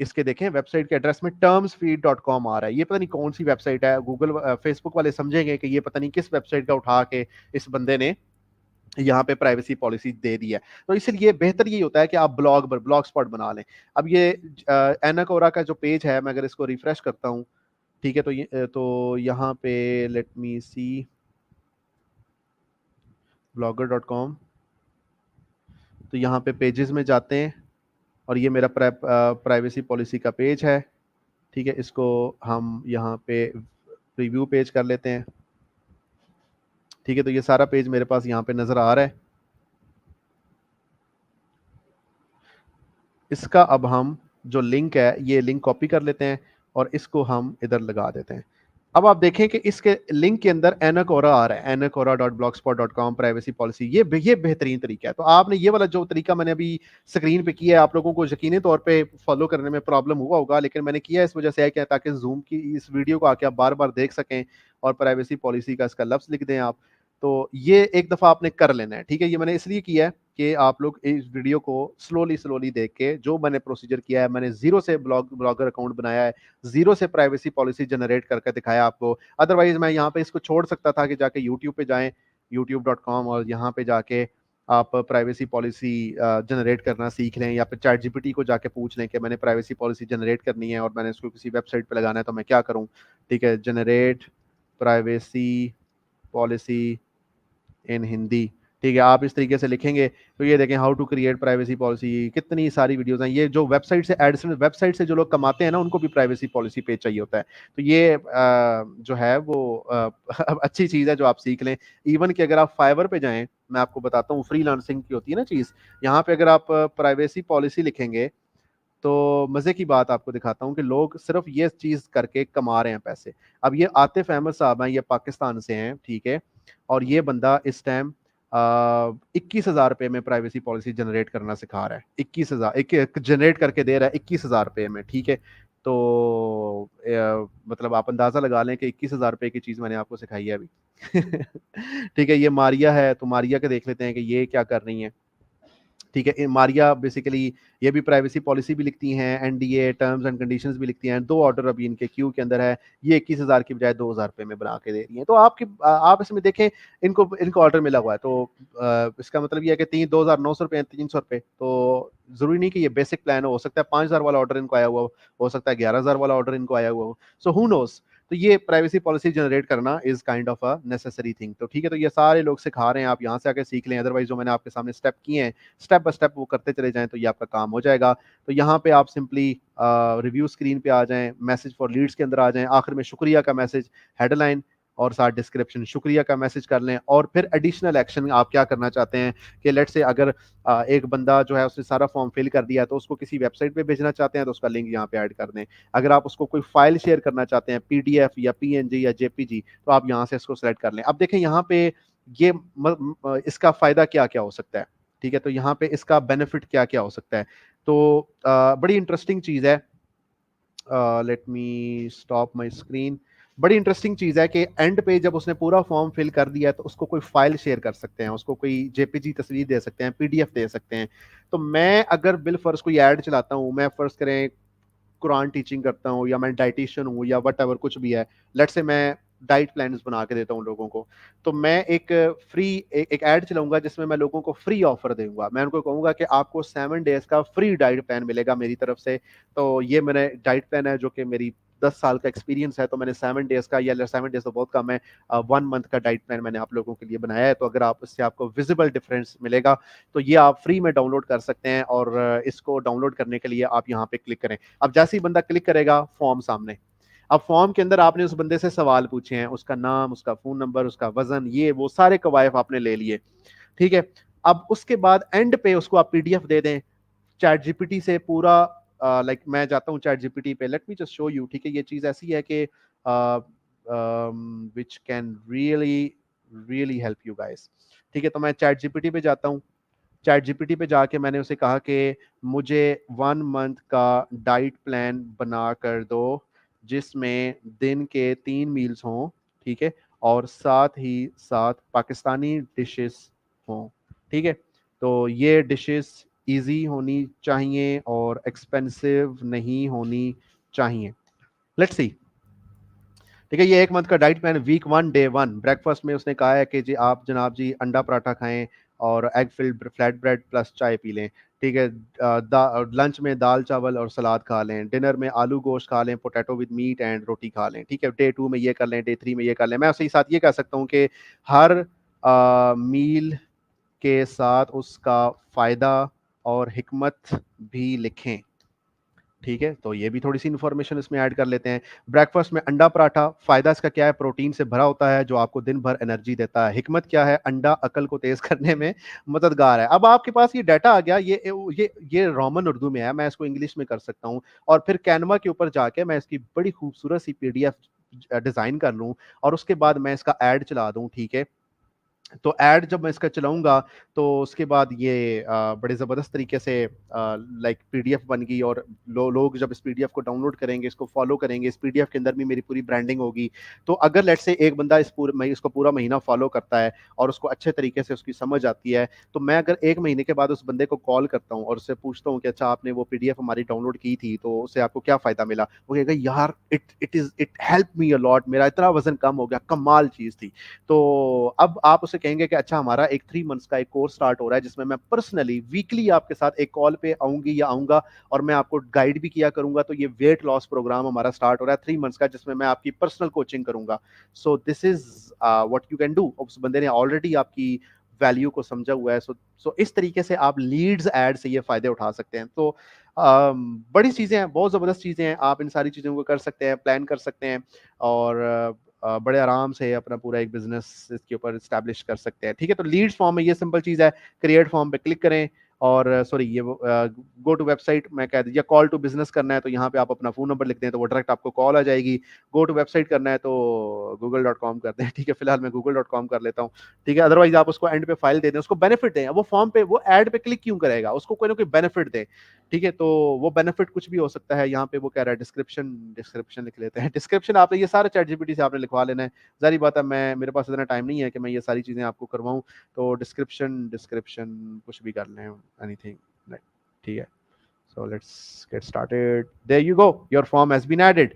इसके देखें वेबसाइट के एड्रेस में termsfeed.com आ रहा है। ये पता नहीं कौन सी वेबसाइट है, गूगल फेसबुक वाले समझेंगे कि ये पता नहीं किस वेबसाइट का उठा के इस बंदे ने यहाँ पे प्राइवेसी पॉलिसी दे दी है। तो इसलिए बेहतर यही होता है कि आप ब्लॉग स्पॉट बना लें। अब ये एनाकोरा का जो पेज है, मैं अगर इसको रिफ्रेश करता हूँ, ठीक है, तो यहाँ पे लेट मी सी blogger.com, तो यहाँ पे पेजेस में जाते हैं और ये मेरा प्राइवेसी पॉलिसी का पेज है, ठीक है, इसको हम यहाँ पे रिव्यू पेज कर लेते हैं, ठीक है, तो ये सारा पेज मेरे पास यहाँ पे नजर आ रहा है। इसका अब हम जो लिंक है, ये लिंक कॉपी कर लेते हैं और इसको हम इधर लगा देते हैं। अब आप देखें कि इसके लिंक के अंदर एनाकोरा आ रहा है, anacora.blogspot.com प्राइवेसी पॉलिसी। ये बेहतरीन तरीका है। तो आपने ये वाला जो तरीका मैंने अभी स्क्रीन पे किया है, आप लोगों को यकीनी तौर पे फॉलो करने में प्रॉब्लम हुआ होगा, लेकिन मैंने किया इस वजह से है कि ताकि जूम की इस वीडियो को आके आप बार बार देख सकें और प्राइवेसी पॉलिसी का इसका लफ्ज लिख दें आप। तो ये एक दफ़ा आपने कर लेना है, ठीक है, ये मैंने इसलिए किया है कि आप लोग इस वीडियो को स्लोली देख के, जो मैंने प्रोसीजर किया है, मैंने जीरो से ब्लॉगर अकाउंट बनाया है, जीरो से प्राइवेसी पॉलिसी जनरेट करके दिखाया आपको। अदरवाइज मैं यहाँ पे इसको छोड़ सकता था कि जाके यूट्यूब पे जाएं, youtube.com, और यहाँ पे जाके आप प्राइवेसी पॉलिसी जनरेट करना सीख लें, या फिर चैट जीपीटी को जाके पूछ लें कि मैंने प्राइवेसी पॉलिसी जनरेट करनी है और मैंने इसको किसी वेबसाइट पे लगाना है तो मैं क्या करूँ, ठीक है, generate privacy policy in Hindi, ठीक है, आप इस तरीके से लिखेंगे तो ये देखें how to create privacy policy, कितनी सारी वीडियोस हैं। ये जो वेबसाइट से एडिशनल वेबसाइट से जो लोग कमाते हैं ना, उनको भी प्राइवेसी पॉलिसी पेज चाहिए होता है। तो ये जो है वो अच्छी चीज़ है जो आप सीख लें। इवन कि अगर आप फाइवर पे जाएं, मैं आपको बताता हूँ, फ्रीलांसिंग की होती है ना चीज़, यहाँ पे अगर आप प्राइवेसी पॉलिसी लिखेंगे तो मज़े की बात आपको दिखाता हूँ कि लोग सिर्फ ये चीज़ करके कमा रहे हैं पैसे। अब ये आतिफ अहमद साहब हैं, ये पाकिस्तान से हैं, ठीक है, और ये बंदा इस टाइम ₹21,000 में प्राइवेसी पॉलिसी जनरेट करना सिखा रहा है। 21,000 एक जनरेट करके दे रहा है ₹21,000 में, ठीक है। तो मतलब आप अंदाजा लगा लें कि ₹21,000 की चीज मैंने आपको सिखाई है अभी। ठीक है, ये मारिया है, तो मारिया के देख लेते हैं कि ये क्या कर रही है। ठीक है, मारिया बेसिकली ये भी प्राइवेसी पॉलिसी भी लिखती हैं, एनडीए टर्म्स एंड कंडीशंस भी लिखती हैं। 2 ऑर्डर अभी इनके क्यू के अंदर है। ये 21,000 की बजाय ₹2,000 में बना के दे रही हैं। तो आप इसमें देखें, इनको इनको ऑर्डर मिला हुआ है, तो इसका मतलब ये है कि 2,900 रुपये, ₹300। तो जरूरी नहीं कि ये बेसिक प्लान हो सकता है 5,000 वाला ऑर्डर इनको आया हुआ हो सकता है 11,000 वाला ऑर्डर इनको आया हुआ हो। So who knows. तो ये प्राइवेसी पॉलिसी जनरेट करना is kind of a necessary thing. तो ठीक है, तो ये सारे लोग सिखा रहे हैं, आप यहाँ से आके सीख लें। अदरवाइज जो मैंने आपके सामने स्टेप किए हैं, स्टेप बाय स्टेप वो करते चले जाएं, तो ये आपका काम हो जाएगा। तो यहाँ पे आप सिंपली रिव्यू स्क्रीन पे आ जाएं, मैसेज फॉर लीड्स के अंदर आ जाएं, आखिर में शुक्रिया का मैसेज, हेडलाइन और साथ डिस्क्रिप्शन, शुक्रिया का मैसेज कर लें। और फिर एडिशनल एक्शन आप क्या करना चाहते हैं कि लेट से अगर एक बंदा जो है उसने सारा फॉर्म फिल कर दिया, तो उसको किसी वेबसाइट पे भेजना चाहते हैं, तो उसका लिंक यहाँ पे ऐड कर दें। अगर आप उसको कोई फाइल शेयर करना चाहते हैं, पीडीएफ या पीएनजी या जेपीजी, तो आप यहाँ से इसको सेलेक्ट कर लें। अब देखें यहाँ पे ये इसका फायदा क्या क्या हो सकता है। ठीक है, तो यहाँ पे इसका बेनिफिट क्या क्या हो सकता है। तो बड़ी इंटरेस्टिंग चीज है। Let me stop my screen. बड़ी इंटरेस्टिंग चीज है कि एंड पे जब उसने पूरा फॉर्म फिल कर दिया है, तो उसको कोई फाइल शेयर कर सकते हैं, उसको कोई जेपीजी तस्वीर दे सकते हैं, पीडीएफ दे सकते हैं। तो मैं अगर बिल फर्ज कोई ऐड चलाता हूँ, मैं फर्ज करें कुरान टीचिंग करता हूँ, या मैं डाइटिशियन हूँ, या वट एवर कुछ भी है, लेट से मैं डाइट प्लान बना के देता हूँ लोगों को, तो मैं एक ऐड चलाऊंगा जिसमें मैं लोगों को फ्री ऑफर दूंगा। मैं उनको कहूंगा कि आपको 7 डेज का फ्री डाइट प्लान मिलेगा मेरी तरफ से। तो ये मेरा डाइट प्लान है जो कि मेरी 10 साल का एक्सपीरियंस है। तो मैंने 7 डेज का, या 7 डेज तो बहुत कम है, 1 मंथ का डाइट प्लान मैंने आप लोगों के लिए बनाया है। तो अगर आप इससे आपको विजिबल डिफरेंस मिलेगा, तो ये आप फ्री में डाउनलोड कर सकते हैं। और इसको डाउनलोड करने के लिए आप यहाँ पे क्लिक करें। अब जैसे ही बंदा क्लिक करेगा, फॉर्म सामने। अब फॉर्म के अंदर आपने उस बंदे से सवाल पूछे हैं, उसका नाम, उसका फोन नंबर, उसका वजन, ये वो सारे कवायद आपने ले लिए। ठीक है, अब उसके बाद एंड पे उसको आप पीडीएफ दे दें चैट जीपीटी से पूरा। लाइक मैं जाता हूँ चैट जीपीटी पे, let me just show you. ठीक है, ये चीज ऐसी है कि which can really really help you guys. ठीक है, तो मैं चैट जीपीटी पे जाता हूँ। चैट जीपीटी पे जाके मैंने उसे कहा कि मुझे 1 मंथ का डाइट प्लान बना कर दो, जिसमें दिन के 3 मील्स हों। ठीक है, और साथ ही साथ पाकिस्तानी डिशेस हों। ठीक है, तो ये डिशेस इजी होनी चाहिए और एक्सपेंसिव नहीं होनी चाहिए। Let's see. ठीक है, ये 1 मंथ का diet plan, week 1 day 1। Breakfast में उसने कहा है कि जी आप जनाब जी अंडा पराठा खाएं और egg field flat bread plus चाय पी लें। ठीक है, लंच में दाल चावल और सलाद खा लें। डिनर में आलू गोश्त खा लें, पोटैटो विद मीट एंड रोटी खा लें। ठीक है, डे 2 में ये कर लें, डे 3 में ये कर लें। मैं उसके साथ ये कह सकता हूँ कि हर मील के साथ उसका फायदा और हिकमत भी लिखें। ठीक है, तो ये भी थोड़ी सी इन्फॉर्मेशन इसमें ऐड कर लेते हैं। ब्रेकफास्ट में अंडा पराठा, फायदा इसका क्या है, प्रोटीन से भरा होता है जो आपको दिन भर एनर्जी देता है। हिकमत क्या है, अंडा अकल को तेज करने में मददगार है। अब आपके पास ये डाटा आ गया, ये रोमन उर्दू में है, मैं इसको इंग्लिश में कर सकता हूँ। और फिर कैनवा के ऊपर जाके मैं इसकी बड़ी खूबसूरत सी पीडीएफ डिजाइन कर लूँ, और उसके बाद मैं इसका ऐड चला दूँ। ठीक है, तो ऐड जब मैं इसका चलाऊंगा, तो उसके बाद ये बड़े ज़बरदस्त तरीके से लाइक पीडीएफ बन गई। और लोग जब इस पीडीएफ को डाउनलोड करेंगे, इसको फॉलो करेंगे, इस पीडीएफ के अंदर भी मेरी पूरी ब्रांडिंग होगी। तो अगर लेट से एक बंदा इसको पूरा महीना फॉलो करता है और उसको अच्छे तरीके से उसकी समझ आती है, तो मैं अगर 1 महीने के बाद उस बंदे को कॉल करता हूँ और उससे पूछता हूँ कि अच्छा आपने वो पीडीएफ हमारी डाउनलोड की थी, तो उससे आपको क्या फ़ायदा मिला, वो कहेगा यार it help me a lot, मेरा इतना वजन कम हो गया, कमाल चीज़ थी। तो अब आप उसे कहेंगे कि अच्छा हमारा एक 3 मंथ्स का एक कोर्स स्टार्ट हो रहा है, जिसमें मैं पर्सनली वीकली आपके साथ एक कॉल पे आऊंगी या आऊंगा, और मैं आपको गाइड भी किया करूंगा। तो ये वेट लॉस प्रोग्राम हमारा स्टार्ट हो रहा है 3 मंथ्स का, जिसमें मैं आपकी पर्सनल कोचिंग करूंगा। सो this is what you can do. उस बंदे ने ऑलरेडी आपकी वैल्यू को समझा हुआ है। सो इस तरीके से आप लीड्स ऐड से ये फायदे उठा सकते हैं। तो बड़ी चीजें हैं, बहुत जबरदस्त चीजें हैं, आप इन सारी चीजों को कर सकते हैं, प्लान कर सकते हैं, और बड़े आराम से अपना पूरा एक बिजनेस इसके ऊपर स्टैब्लिश कर सकते हैं। ठीक है, तो लीड्स फॉर्म में ये सिंपल चीज़ है, क्रिएट फॉर्म पे क्लिक करें, और सॉरी ये गो टू वेबसाइट मैं कह दीजिए, कॉल टू बिजनेस करना है तो यहाँ पे आप अपना फ़ोन नंबर लिख दें तो वो डायरेक्ट आपको कॉल आ जाएगी। गो टू वेबसाइट करना है तो google.com कर दें, ठीक है, फिलहाल मैं google.com कर लेता हूँ, ठीक है। अदरवाइज आप उसको एंड पे फाइल दे दें, उसको बेनिफिट दें, वो फॉर्म पे वो ऐड पे क्लिक क्यों करेगा, उसको कोई ना कोई बेनिफिट दें, ठीक है। तो वो बेनिफिट कुछ भी हो सकता है। यहाँ पे वो कह रहा है डिस्क्रिप्शन, डिस्क्रिप्शन लिख लेते हैं। डिस्क्रिप्शन आपने ये सारे चैट जीपीटी से आपने लिखवा लेना है। जारी बात है, मैं मेरे पास इतना टाइम नहीं है कि मैं ये सारी चीज़ें आपको करवाऊँ, तो डिस्क्रिप्शन डिस्क्रिप्शन कुछ भी कर लें, एनीथिंग, ठीक है। So let's get started, there you go, your form has been added,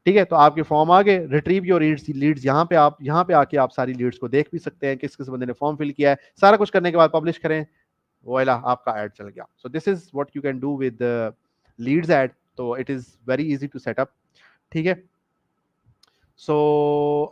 ठीक है। तो आपके फॉर्म आ गए, रिट्रीव योर लीड्स, यहाँ पे आके आप सारी लीड्स को देख भी सकते हैं, किस किस बंदे ने फॉर्म फिल किया है, सारा कुछ करने के बाद पब्लिश करें, वोइला आपका ऐड चल गया। So this is what you can do with leads ad, तो it is very easy to set up, ठीक है। So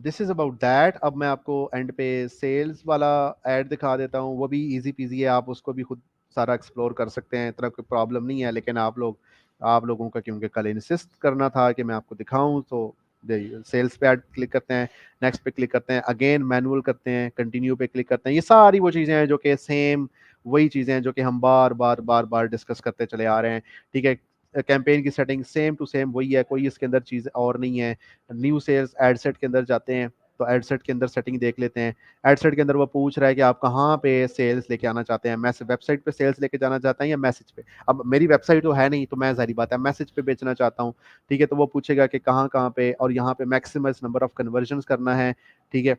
this is about that. अब मैं आपको एंड पे सेल्स वाला ऐड दिखा देता हूँ, वो भी इजी पीजी है, आप उसको भी खुद सारा एक्सप्लोर कर सकते हैं, इतना कोई प्रॉब्लम नहीं है। लेकिन आप लोगों का क्योंकि कल इंसिस्ट करना था कि मैं आपको दिखाऊं, तो सेल्स पे ऐड क्लिक करते हैं, नेक्स्ट पे क्लिक करते हैं, अगेन मैनुअल करते हैं, कंटिन्यू पे क्लिक करते हैं। ये सारी वो चीज़ें हैं जो कि सेम वही चीज़ें हैं जो कि हम बार बार बार बार डिस्कस करते चले आ रहे हैं, ठीक है। कैंपेन की सेटिंग सेम टू सेम वही है, कोई इसके अंदर चीज़ और नहीं है। न्यू सेल्स एड सेट के अंदर जाते हैं, तो एड सेट के अंदर सेटिंग देख लेते हैं। एड सेट के अंदर वो पूछ रहा है कि आप कहाँ पे सेल्स लेके आना चाहते हैं, मैसेज वेबसाइट पे सेल्स लेके जाना चाहते हैं या मैसेज पे। अब मेरी वेबसाइट तो है नहीं, तो मैं जारी बात है मैसेज पे बेचना चाहता हूँ, ठीक है। तो वो पूछेगा कि कहाँ कहाँ पे, और यहाँ पे मैक्सिमम नंबर ऑफ कन्वर्जन करना है, ठीक है।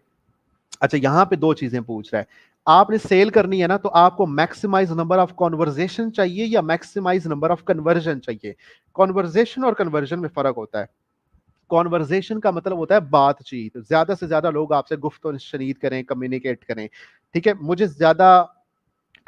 अच्छा, यहाँ पे दो चीजें पूछ रहा है, आपने सेल करनी है ना, तो आपको मैक्सिमाइज नंबर ऑफ कॉन्वर्जेशन चाहिए या मैक्सिमाइज नंबर ऑफ कन्वर्जन चाहिए। कॉन्वर्जेशन और कन्वर्जन में फर्क होता है। कॉन्वर्जेशन का मतलब होता है बातचीत, ज्यादा से ज्यादा लोग आपसे गुफ्तगू शनीद करें, कम्युनिकेट करें, ठीक है। मुझे ज्यादा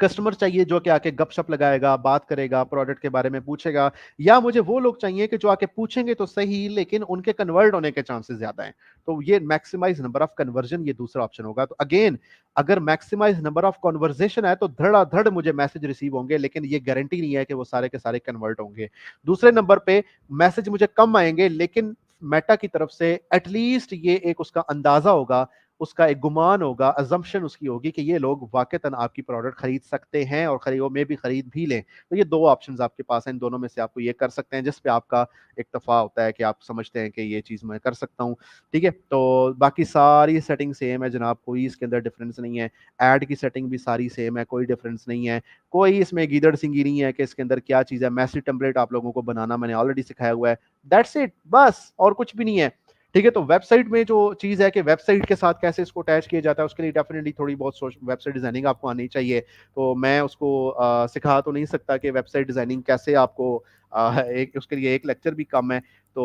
कस्टमर चाहिए जो कि आके गपशप लगाएगा, बात करेगा, प्रोडक्ट के बारे में पूछेगा, या मुझे वो लोग चाहिए कि जो आके पूछेंगे तो सही लेकिन उनके कन्वर्ट होने के चांसेस ज्यादा हैं। तो ये मैक्सिमाइज नंबर ऑफ कन्वर्जन, ये दूसरा ऑप्शन होगा। तो अगेन, अगर मैक्सिमाइज नंबर ऑफ कन्वर्जेशन है तो धड़ाधड़ मुझे मैसेज रिसीव होंगे, लेकिन ये गारंटी नहीं है कि वो सारे के सारे कन्वर्ट होंगे। दूसरे नंबर पे मैसेज मुझे कम आएंगे, लेकिन मेटा की तरफ से एटलीस्ट ये एक उसका अंदाजा होगा, उसका एक गुमान होगा, अजम्पशन उसकी होगी कि ये लोग वाकईतन आपकी प्रोडक्ट खरीद सकते हैं और खरीदो में भी खरीद भी लें। तो ये दो ऑप्शंस आपके पास हैं, इन दोनों में से आपको ये कर सकते हैं, जिस पे आपका इक्तफा होता है कि आप समझते हैं कि ये चीज़ मैं कर सकता हूँ, ठीक है। तो बाकी सारी सेटिंग सेम है जनाब, कोई इसके अंदर डिफरेंस नहीं है। ऐड की सेटिंग भी सारी सेम है, कोई डिफरेंस नहीं है। कोई इसमें गीदड़ सिंगी नहीं है कि इसके अंदर क्या चीज़ है। मैसेज टेम्पलेट आप लोगों को बनाना मैंने ऑलरेडी सिखाया हुआ है, दैट्स इट, बस और कुछ भी नहीं है, ठीक है। तो वेबसाइट में जो चीज़ है कि वेबसाइट के साथ कैसे इसको अटैच किया जाता है, उसके लिए डेफिनेटली थोड़ी बहुत वेबसाइट डिजाइनिंग आपको आनी चाहिए। तो मैं उसको सिखा तो नहीं सकता कि वेबसाइट डिजाइनिंग कैसे आपको एक उसके लिए एक लेक्चर भी कम है। तो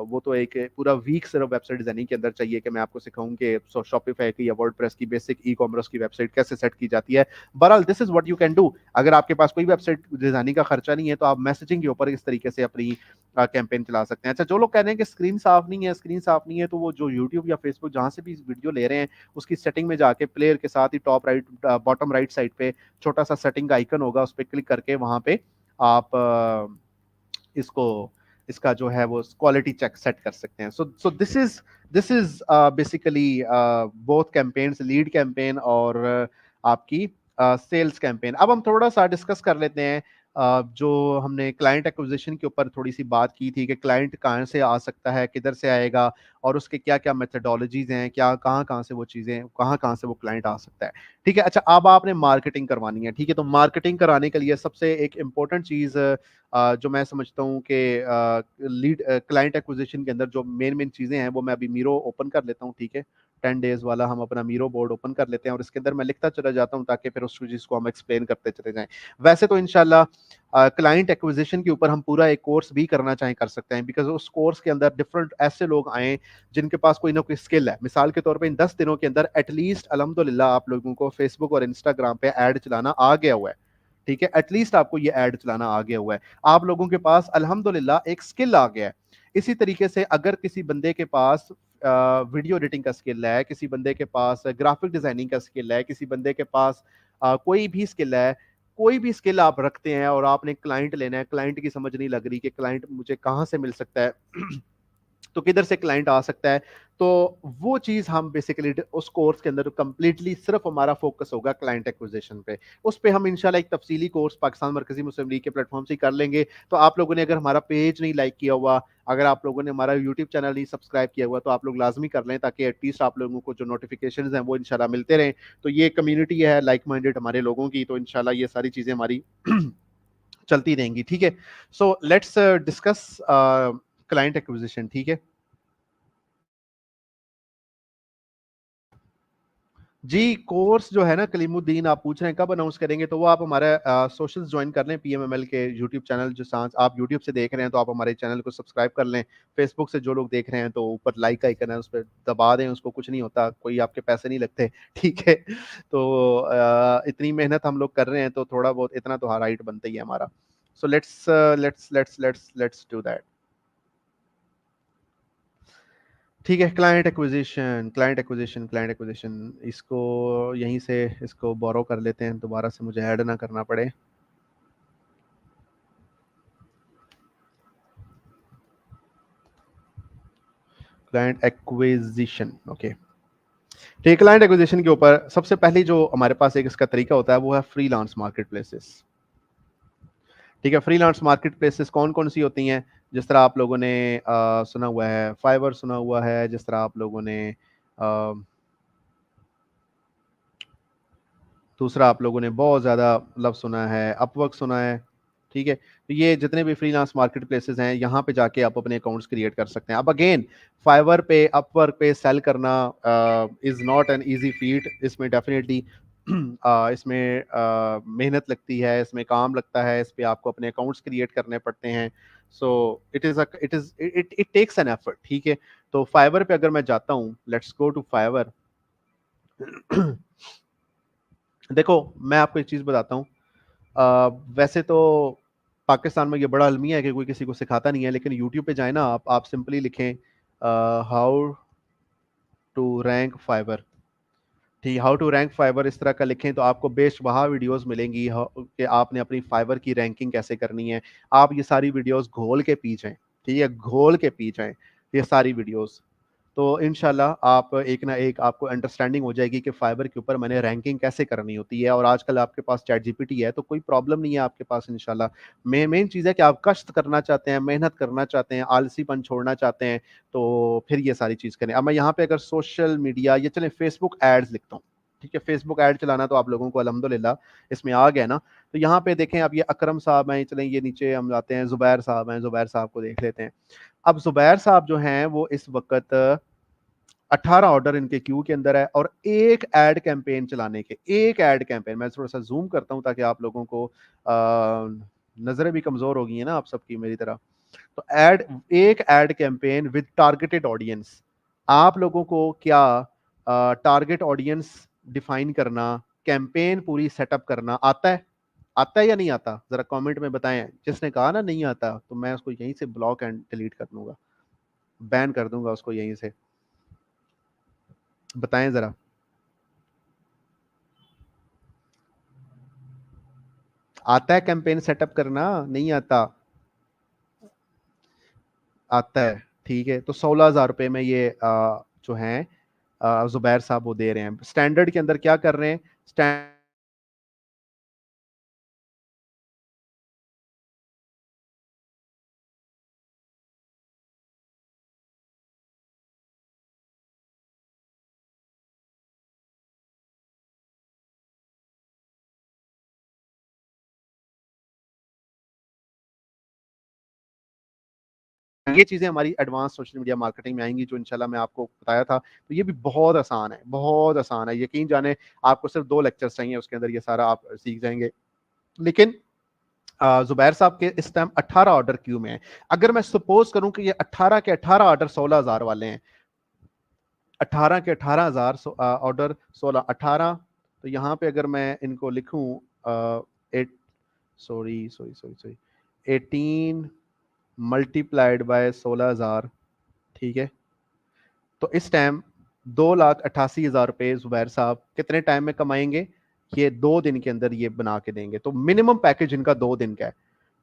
वो तो एक पूरा वीक सिर्फ वेबसाइट डिजाइनिंग के अंदर चाहिए कि मैं आपको सिखाऊं कि शॉपिफाई की या वर्डप्रेस की बेसिक ई कॉमर्स की वेबसाइट कैसे सेट की जाती है। बहरहाल this is what you can do. अगर आपके पास कोई वेबसाइट डिजाइनिंग का खर्चा नहीं है तो आप मैसेजिंग के ऊपर इस तरीके से अपनी कैंपेन चला सकते हैं। अच्छा, जो लोग कह रहे हैं कि स्क्रीन साफ नहीं है, स्क्रीन साफ नहीं है, तो वो जो यूट्यूब या फेसबुक जहां से भी वीडियो ले रहे हैं उसकी सेटिंग में जाके प्लेयर के साथ ही top right bottom right side पे छोटा सा सेटिंग का आइकन होगा, उस पर क्लिक करके वहां पे आप इसको इसका जो है वो क्वालिटी चेक सेट कर सकते हैं। सो this is basically both campaigns, lead campaign और आपकी सेल्स कैंपेन। अब हम थोड़ा सा डिस्कस कर लेते हैं जो हमने क्लाइंट एक्विजिशन के ऊपर थोड़ी सी बात की थी कि क्लाइंट कहाँ से आ सकता है, किधर से आएगा, और उसके क्या क्या मेथडोलॉजीज हैं, क्या कहाँ कहाँ से वो चीज़ें, कहाँ कहाँ से वो क्लाइंट आ सकता है, ठीक है। अच्छा, अब आपने मार्केटिंग करवानी है, ठीक है। तो मार्केटिंग कराने के लिए सबसे एक इम्पोर्टेंट चीज़ जो मैं समझता हूँ कि लीड क्लाइंट एक्विजिशन के अंदर जो मेन मेन चीज़ें हैं वो मैं अभी मीरो ओपन कर लेता हूँ, ठीक है। 10 डेज वाला हम अपना मीरो बोर्ड ओपन कर लेते हैं और इसके अंदर मैं लिखता चला जाता हूँ ताकि फिर उस चीज़ को हम एक्सप्लेन करते चले जाएं। वैसे तो इंशाल्लाह क्लाइंट एक्विजिशन के ऊपर हम पूरा एक कोर्स भी करना चाहें कर सकते हैं, बिकॉज उस कोर्स के अंदर डिफरेंट ऐसे लोग आए जिनके पास कोई ना कोई स्किल है। मिसाल के तौर पे इन 10 दिनों के अंदर एटलीस्ट अल्हम्दुलिल्लाह आप लोगों को फेसबुक और इंस्टाग्राम पे ऐड चलाना आ गया हुआ है, ठीक है। एटलीस्ट आपको ये ऐड चलाना आ गया हुआ है, आप लोगों के पास अल्हम्दुलिल्लाह एक स्किल आ गया है। इसी तरीके से अगर किसी बंदे के पास वीडियो एडिटिंग का स्किल है, किसी बंदे के पास ग्राफिक डिजाइनिंग का स्किल है, किसी बंदे के पास कोई भी स्किल है, कोई भी स्किल आप रखते हैं और आपने क्लाइंट लेना है, क्लाइंट की समझ नहीं लग रही कि क्लाइंट मुझे कहाँ से मिल सकता है तो किधर से क्लाइंट आ सकता है। तो वो चीज़ हम बेसिकली उस कोर्स के अंदर कंप्लीटली सिर्फ हमारा फोकस होगा क्लाइंट एक्विजिशन पे। उस पे हम इंशाल्लाह एक तफसीली कोर्स पाकिस्तान मरकज़ी मुस्लिम लीग के प्लेटफॉर्म से ही कर लेंगे। तो आप लोगों ने अगर हमारा पेज नहीं लाइक किया हुआ, अगर आप लोगों ने हमारा यूट्यूब चैनल नहीं सब्सक्राइब किया हुआ, तो आप लोग लाजमी कर लें, ताकि एटलीस्ट आप लोगों को जो नोटिफिकेशन हैं वो इंशाल्लाह मिलते रहें। तो ये कम्युनिटी है लाइक माइंडेड हमारे लोगों की, तो इंशाल्लाह ये सारी चीज़ें हमारी चलती रहेंगी। ठीक है, so let's discuss client acquisition. ठीक है जी, कोर्स जो है ना कलीमुद्दीन, आप पूछ रहे हैं कब अनाउंस करेंगे, तो वो आप हमारे सोशल्स ज्वाइन कर लें, पीएमएमएल के यूट्यूब चैनल, जो सांस आप यूट्यूब से देख रहे हैं तो आप हमारे चैनल को सब्सक्राइब कर लें। फेसबुक से जो लोग देख रहे हैं तो ऊपर लाइक का आइकन है, उस पर दबा दें, उसको कुछ नहीं होता, कोई आपके पैसे नहीं लगते। ठीक है, तो इतनी मेहनत हम लोग कर रहे हैं तो थोड़ा बहुत इतना तो राइट बनता ही है हमारा। So let's do that. ठीक है, क्लाइंट एक्विजिशन इसको यहीं से इसको बोरो कर लेते हैं, दोबारा से मुझे ऐड ना करना पड़े। Client acquisition, okay. ठीक, क्लाइंट एक्विजिशन के ऊपर सबसे पहली जो हमारे पास एक इसका तरीका होता है वो है फ्रीलांस मार्केट प्लेसेस। ठीक है, फ्रीलांस मार्केट प्लेसेस कौन कौन सी होती हैं? जिस तरह आप लोगों ने सुना हुआ है फाइवर, सुना हुआ है, जिस तरह आप लोगों ने दूसरा आप लोगों ने बहुत ज़्यादा मतलब सुना है, अपवर्क सुना है। ठीक है, तो ये जितने भी फ्रीलांस मार्केट प्लेसेस हैं, यहाँ पे जाके आप अपने अकाउंट्स क्रिएट कर सकते हैं। अब अगेन फाइवर पे, अपवर्क पे सेल करना is not an easy feet. इसमें डेफिनेटली इसमें मेहनत लगती है, इसमें काम लगता है, इस पे आपको अपने अकाउंट्स क्रिएट करने पड़ते हैं। So it takes an effort. ठीक है, तो फाइवर पे अगर मैं जाता हूँ, लेट्स गो टू फाइवर। देखो, मैं आपको एक चीज़ बताता हूँ। वैसे तो पाकिस्तान में ये बड़ा अलमिया है कि कोई किसी को सिखाता नहीं है, लेकिन यूट्यूब पे जाए ना आप सिंपली लिखें हाउ टू रैंक फाइवर। ठीक, हाउ टू रैंक फाइवर इस तरह का लिखें तो आपको बेशबहा वीडियोस मिलेंगी कि आपने अपनी फाइवर की रैंकिंग कैसे करनी है। आप ये सारी वीडियोस घोल के पी जाएं। ठीक है, घोल के पी जाएं ये सारी वीडियोस, तो इंशाल्लाह आप एक ना एक आपको अंडरस्टैंडिंग हो जाएगी कि फाइबर के ऊपर मैंने रैंकिंग कैसे करनी होती है। और आजकल आपके पास चैट जीपीटी है, तो कोई प्रॉब्लम नहीं है आपके पास इंशाल्लाह। मेन चीज़ है कि आप कष्ट करना चाहते हैं, मेहनत करना चाहते हैं, आलसीपन छोड़ना चाहते हैं, तो फिर ये सारी चीज़ करें। अब मैं यहाँ पे अगर सोशल मीडिया, ये चलें फेसबुक एड्स लिखता हूँ। ठीक है, फेसबुक ऐड चलाना तो आप लोगों को अल्हम्दुलिल्लाह इसमें आ गया ना। तो यहाँ पे देखें, अब ये अकरम साहब हैं, चलें ये नीचे हम जाते हैं, ज़ुबैर साहब हैं, ज़ुबैर साहब को देख लेते हैं। अब ज़ुबैर साहब जो हैं वो इस वक्त 18 ऑर्डर इनके क्यू के अंदर है, और एक एड कैंपेन चलाने के, एक एड कैंपेन, मैं थोड़ा सा जूम करता हूं ताकि आप लोगों को नजरें भी कमजोर हो गई है ना आप सबकी मेरी तरह। तो एक ad campaign with targeted audience. आप लोगों को क्या टारगेट ऑडियंस डिफाइन करना, कैंपेन पूरी सेटअप करना आता है? आता है या नहीं आता? जरा कमेंट में बताएं। जिसने कहा ना नहीं आता, तो मैं उसको यहीं से ब्लॉक एंड डिलीट कर दूंगा, बैन कर दूंगा उसको यहीं से। बताएं जरा। आता है कैंपेन सेटअप करना? नहीं आता? आता है। ठीक है, तो 16,000 रुपए में ये जो है जुबैर साहब वो दे रहे हैं। स्टैंडर्ड के अंदर क्या कर रहे हैं? स्टैंड ये चीजें हमारी एडवांस सोशल मीडिया मार्केटिंग में आएंगी, जो इंशाल्लाह मैं आपको बताया था। तो ये भी बहुत आसान है, बहुत आसान है, यकीन जाने। आपको सिर्फ 2 लेक्चर्स चाहिए, उसके अंदर ये सारा आप सीख जाएंगे। लेकिन जुबैर साहब के इस टाइम 18 ऑर्डर क्यू में है। अगर मैं सपोज करूं कि ये 18 के 18 ऑर्डर 16,000 वाले हैं, 18 के 18,000 ऑर्डर, 16 18, तो यहाँ पे अगर मैं इनको लिखूं 8, sorry sorry sorry sorry 18 multiplied by 16,000। ठीक है, तो इस टाइम 2,88,000 रुपये जुबैर साहब कितने टाइम में कमाएंगे? ये 2 दिन के अंदर ये बना के देंगे। तो मिनिमम पैकेज इनका 2 दिन का है।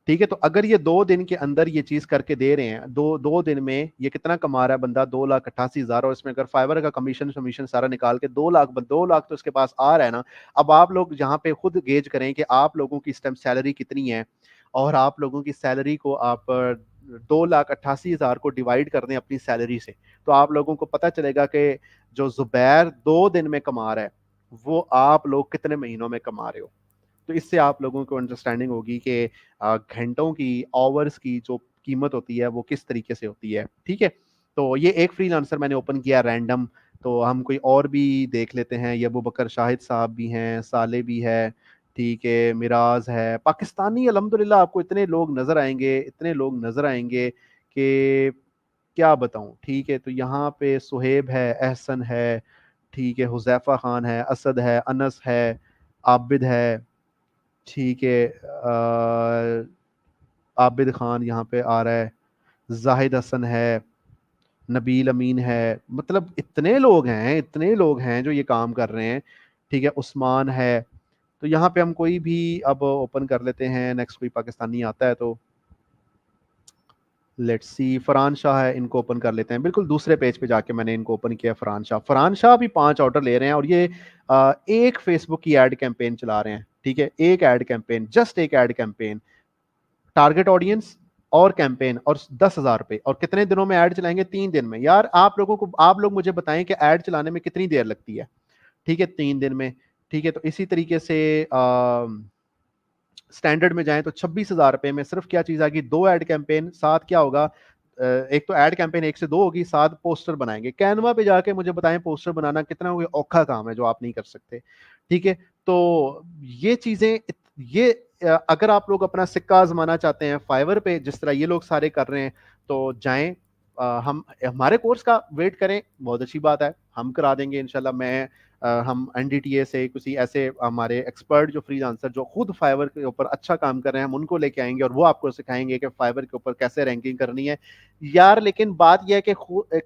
ठीक है, तो अगर ये 2 दिन के अंदर ये चीज करके दे रहे हैं, दो दो दिन में ये कितना कमा रहा है बंदा, 2,88,000, और इसमें अगर फाइवर का कमीशन कमीशन सारा निकाल के 2 लाख, 2 लाख तो इसके पास आ रहा है ना। अब आप लोग यहाँ पे खुद गेज करें कि आप लोगों की इस टाइम सैलरी कितनी है, और आप लोगों की सैलरी को आप 2,88,000 को डिवाइड कर दें अपनी सैलरी से, तो आप लोगों को पता चलेगा कि जो जुबैर 2 दिन में कमा रहा है वो आप लोग कितने महीनों में कमा रहे हो। तो इससे आप लोगों को अंडरस्टैंडिंग होगी कि घंटों की, आवर्स की जो कीमत होती है वो किस तरीके से होती है। ठीक है, तो ये एक फ्रीलांसर मैंने ओपन किया रैंडम। तो हम कोई और भी देख लेते हैं, ये अबू बकर शाहिद साहब भी हैं, साले भी है, ठीक है, मिराज है, पाकिस्तानी अल्हम्दुलिल्लाह आपको इतने लोग नजर आएंगे, इतने लोग नजर आएंगे कि क्या बताऊं। ठीक है, तो यहाँ पे सुहेब है, एहसन है, ठीक है, हुजैफा खान है, असद है, अनस है, आबिद है, ठीक है, आबिद खान यहाँ पे आ रहा है, जाहिद हसन है, नबील अमीन है, मतलब इतने लोग हैं, इतने लोग हैं जो ये काम कर रहे हैं। ठीक है, उस्मान है। तो यहाँ पे हम कोई भी अब ओपन कर लेते हैं, नेक्स्ट कोई पाकिस्तानी आता है तो लेट्स सी, फरहान शाह है, इनको ओपन कर लेते हैं। बिल्कुल दूसरे पेज पे जाके मैंने इनको ओपन किया, फरहान शाह। फरहान शाह भी 5 ऑर्डर ले रहे हैं, और ये एक फेसबुक की एड कैंपेन चला रहे हैं। ठीक है, एक एड कैंपेन, जस्ट एक एड कैंपेन, टारगेट ऑडियंस और कैंपेन, और 10,000 रुपए, और कितने दिनों में ऐड चलाएंगे, 3 दिन में। यार आप लोगों को, आप लोग मुझे बताएं कि ऐड चलाने में कितनी देर लगती है। ठीक है, 3 दिन में। ठीक है, तो इसी तरीके से स्टैंडर्ड में जाएं तो 26,000 रुपए में सिर्फ क्या चीज आएगी, 2 ऐड कैंपेन, साथ क्या होगा, एक तो ऐड कैंपेन 1 से 2 होगी, साथ पोस्टर बनाएंगे। कैनवा पे जाके मुझे बताएं पोस्टर बनाना कितना कोई औखा काम है जो आप नहीं कर सकते। ठीक है, तो ये चीजें, ये अगर आप लोग अपना सिक्का आजमाना चाहते हैं फाइवर पे जिस तरह ये लोग सारे कर रहे हैं, तो जाएं, हम हमारे कोर्स का वेट करें, बहुत अच्छी बात है, हम करा देंगे इंशाल्लाह। मैं हम एनडीटीए से किसी ऐसे हमारे एक्सपर्ट जो फ्रीलांसर जो खुद फाइवर के ऊपर अच्छा काम कर रहे हैं, हम उनको लेके आएंगे और वो आपको सिखाएंगे कि फाइवर के ऊपर कैसे रैंकिंग करनी है। यार लेकिन बात यह है कि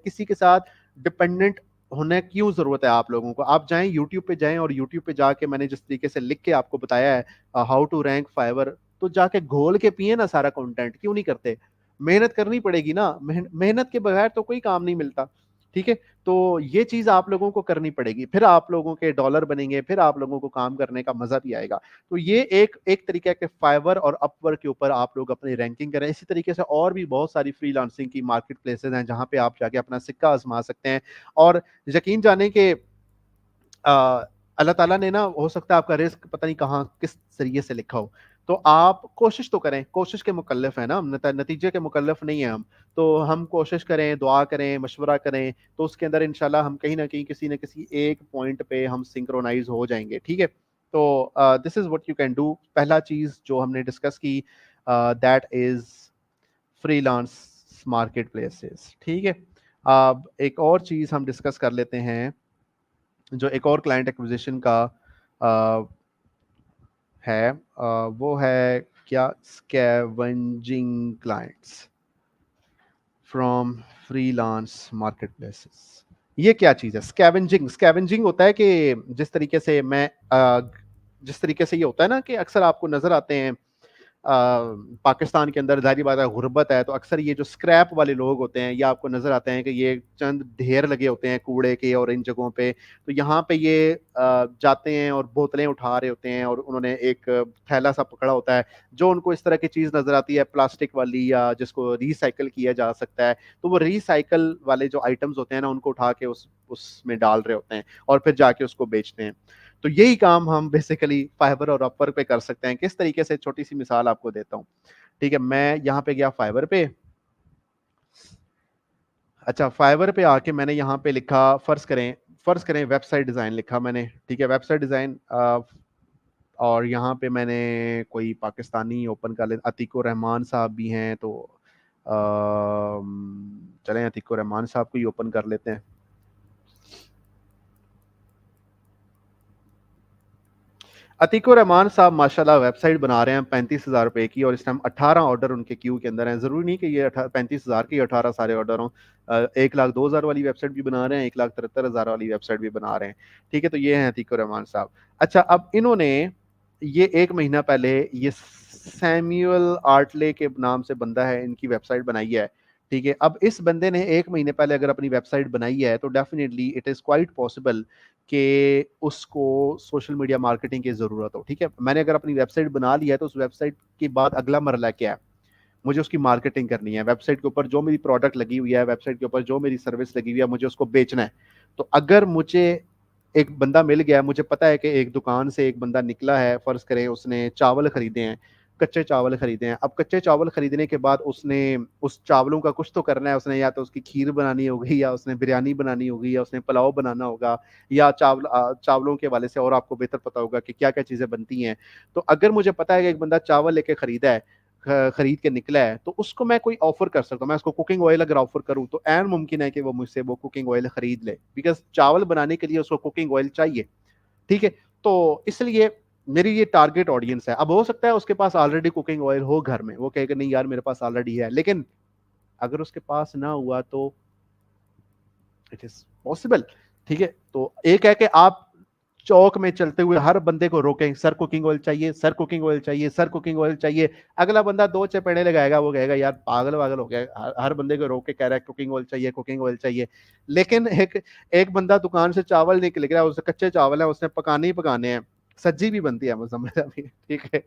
किसी के साथ डिपेंडेंट होने क्यों जरूरत है आप लोगों को। आप जाएं यूट्यूब पे जाएं, और यूट्यूब पे जाके मैंने जिस तरीके से लिख के आपको बताया है हाउ टू रैंक फाइवर, तो जाके घोल के पिए ना सारा कंटेंट, क्यों नहीं करते। मेहनत करनी पड़ेगी ना, मेहनत के बगैर तो कोई काम नहीं मिलता। ठीक है, तो ये चीज आप लोगों को करनी पड़ेगी, फिर आप लोगों के डॉलर बनेंगे, फिर आप लोगों को काम करने का मजा भी आएगा। तो ये एक एक तरीका है कि फाइवर और अपवर्क के ऊपर आप लोग अपनी रैंकिंग करें। इसी तरीके से और भी बहुत सारी फ्रीलांसिंग की मार्केट प्लेसेस हैं जहां पे आप जाके अपना सिक्का आजमा सकते हैं। और यकीन जाने के अल्लाह ताला ने ना, हो सकता है आपका रिस्क पता नहीं कहाँ किस तरीके से लिखा हो, तो आप कोशिश तो करें, कोशिश के मुकल्लफ है ना हम, नतीजे के मुकल्लफ नहीं है हम। तो हम कोशिश करें, दुआ करें, मशवरा करें, तो उसके अंदर इंशाल्लाह हम कहीं ना कहीं किसी न किसी एक पॉइंट पे हम सिंक्रोनाइज हो जाएंगे। ठीक है, तो this is what you can do. पहला चीज जो हमने डिस्कस की, that is freelance market places. ठीक है, अब एक और चीज हम डिस्कस कर लेते हैं, जो एक और क्लाइंट एक्विजिशन का अ, है, वो है क्या, scavenging clients from freelance market places. ये क्या चीज है स्कैवेंजिंग? स्कैवेंजिंग होता है कि जिस तरीके से जिस तरीके से ये होता है ना कि अक्सर आपको नजर आते हैं पाकिस्तान के अंदर, जाहिर बात है गुर्बत है, तो अक्सर ये जो स्क्रैप वाले लोग होते हैं ये आपको नजर आते हैं कि ये चंद ढेर लगे होते हैं कूड़े के और इन जगहों पे। तो यहाँ पे ये जाते हैं और बोतलें उठा रहे होते हैं, और उन्होंने एक थैला सा पकड़ा होता है, जो उनको इस तरह की चीज नजर आती है प्लास्टिक वाली, या जिसको रिसाइकल किया जा सकता है। तो वो रिसाइकल वाले जो आइटम्स होते हैं ना, उनको उठा के उसमें डाल रहे होते हैं और फिर जाके उसको बेचते हैं। तो यही काम हम बेसिकली फाइबर और अपवर्क पे कर सकते हैं। किस तरीके से, छोटी सी मिसाल आपको देता हूँ। ठीक है, मैं यहाँ पे गया फाइबर पे। अच्छा, फाइबर पे आके मैंने यहाँ पे लिखा, फर्ज करें वेबसाइट डिजाइन लिखा मैंने। ठीक है, वेबसाइट डिजाइन, और यहाँ पे मैंने कोई पाकिस्तानी ओपन कर ले, अतीको रहमान साहब भी हैं, तो चलें अतीको रहमान साहब को ही ओपन कर लेते हैं। अतीको रहमान साहब माशाल्लाह वेबसाइट बना रहे हैं 35,000 रुपए की, और इस टाइम 18 ऑर्डर उनके क्यू के अंदर हैं। जरूरी नहीं कि ये 35,000 के 18 सारे ऑर्डर हों। 1,02,000 वाली वेबसाइट भी बना रहे हैं, 1,73,000 वाली वेबसाइट भी बना रहे हैं। ठीक है, तो ये है अतीको रहमान साहब। अच्छा, अब इन्होंने ये 1 महीना पहले ये सैमुअल आर्टले के नाम से बंदा है, इनकी वेबसाइट बनाई है, ठीक है। अब इस बंदे ने 1 महीने पहले अगर अपनी वेबसाइट बनाई है तो definitely it is quite possible कि उसको सोशल मीडिया मार्केटिंग की ज़रूरत हो, ठीक है। मैंने अगर अपनी वेबसाइट बना ली है तो उस वेबसाइट के बाद अगला मरला क्या है, मुझे उसकी मार्केटिंग करनी है। वेबसाइट के ऊपर जो मेरी प्रोडक्ट लगी हुई है, वेबसाइट के ऊपर जो मेरी सर्विस लगी हुई है, मुझे उसको बेचना है। तो अगर मुझे एक बंदा मिल गया, मुझे पता है कि एक दुकान से एक बंदा निकला है, फर्ज करें उसने चावल खरीदे हैं, कच्चे चावल खरीदे हैं। अब कच्चे चावल खरीदने के बाद उसने उस चावलों का कुछ तो करना है, उसने या तो उसकी खीर बनानी होगी, या उसने बिरयानी बनानी होगी, या उसने पुलाव बनाना होगा, या चावलों के हवाले से और आपको बेहतर पता होगा कि क्या क्या चीज़ें बनती हैं। तो अगर मुझे पता है कि एक बंदा चावल लेके खरीदा है, खरीद के निकला है, तो उसको मैं कोई ऑफर कर सकता हूँ। मैं उसको कुकिंग ऑयल अगर ऑफर करूँ तो ऐन मुमकिन है कि वो मुझसे वो कुकिंग ऑयल खरीद ले, बिकॉज चावल बनाने के लिए उसको कुकिंग ऑयल चाहिए, ठीक है। तो इसलिए मेरी ये टारगेट ऑडियंस है। अब हो सकता है उसके पास ऑलरेडी कुकिंग ऑयल हो घर में, वो कहेगा नहीं यार मेरे पास ऑलरेडी है, लेकिन अगर उसके पास ना हुआ तो इट इज पॉसिबल, ठीक है। तो एक है कि आप चौक में चलते हुए हर बंदे को रोकें, सर कुकिंग ऑयल चाहिए, सर कुकिंग ऑयल चाहिए, सर कुकिंग ऑयल चाहिए। अगला बंदा दो चपेड़े लगाएगा, वो कहेगा यार पागल वागल हो गया, हर बंदे को रोक के कह रहा है कुकिंग ऑयल चाहिए, कुकिंग ऑयल चाहिए। लेकिन एक एक बंदा दुकान से चावल निकल गया, उससे कच्चे चावल है, उसने पकाने ही पकाने हैं, सब्जी भी बनती है मुझे अभी, ठीक है।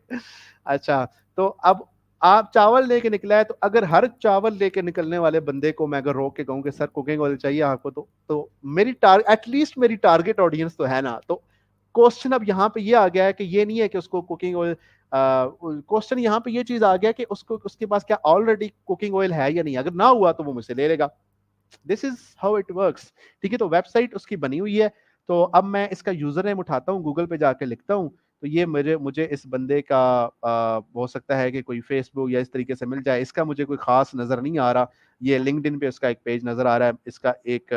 अच्छा, तो अब आप चावल लेके निकला है, तो अगर हर चावल लेके निकलने वाले बंदे को मैं अगर रोक के कहूँ कि सर कुकिंग ऑयल चाहिए आपको, तो मेरी एटलीस्ट मेरी टारगेट ऑडियंस तो है ना। तो क्वेश्चन अब यहाँ पे ये आ गया है कि ये नहीं है कि उसको कुकिंग ऑयल, क्वेश्चन यहाँ पे ये चीज आ गया कि उसको उसके पास क्या ऑलरेडी कुकिंग ऑयल है या नहीं। अगर ना हुआ तो वो मुझसे ले लेगा। This is how it works, ठीक है। तो वेबसाइट उसकी बनी हुई है। तो अब मैं इसका यूजर नेम उठाता हूँ, गूगल पे जाके लिखता हूँ, तो ये मुझे इस बंदे का हो सकता है कि कोई फेसबुक या इस तरीके से मिल जाए। इसका मुझे कोई खास नजर नहीं आ रहा। ये लिंक्डइन पे उसका एक पेज नजर आ रहा है, इसका एक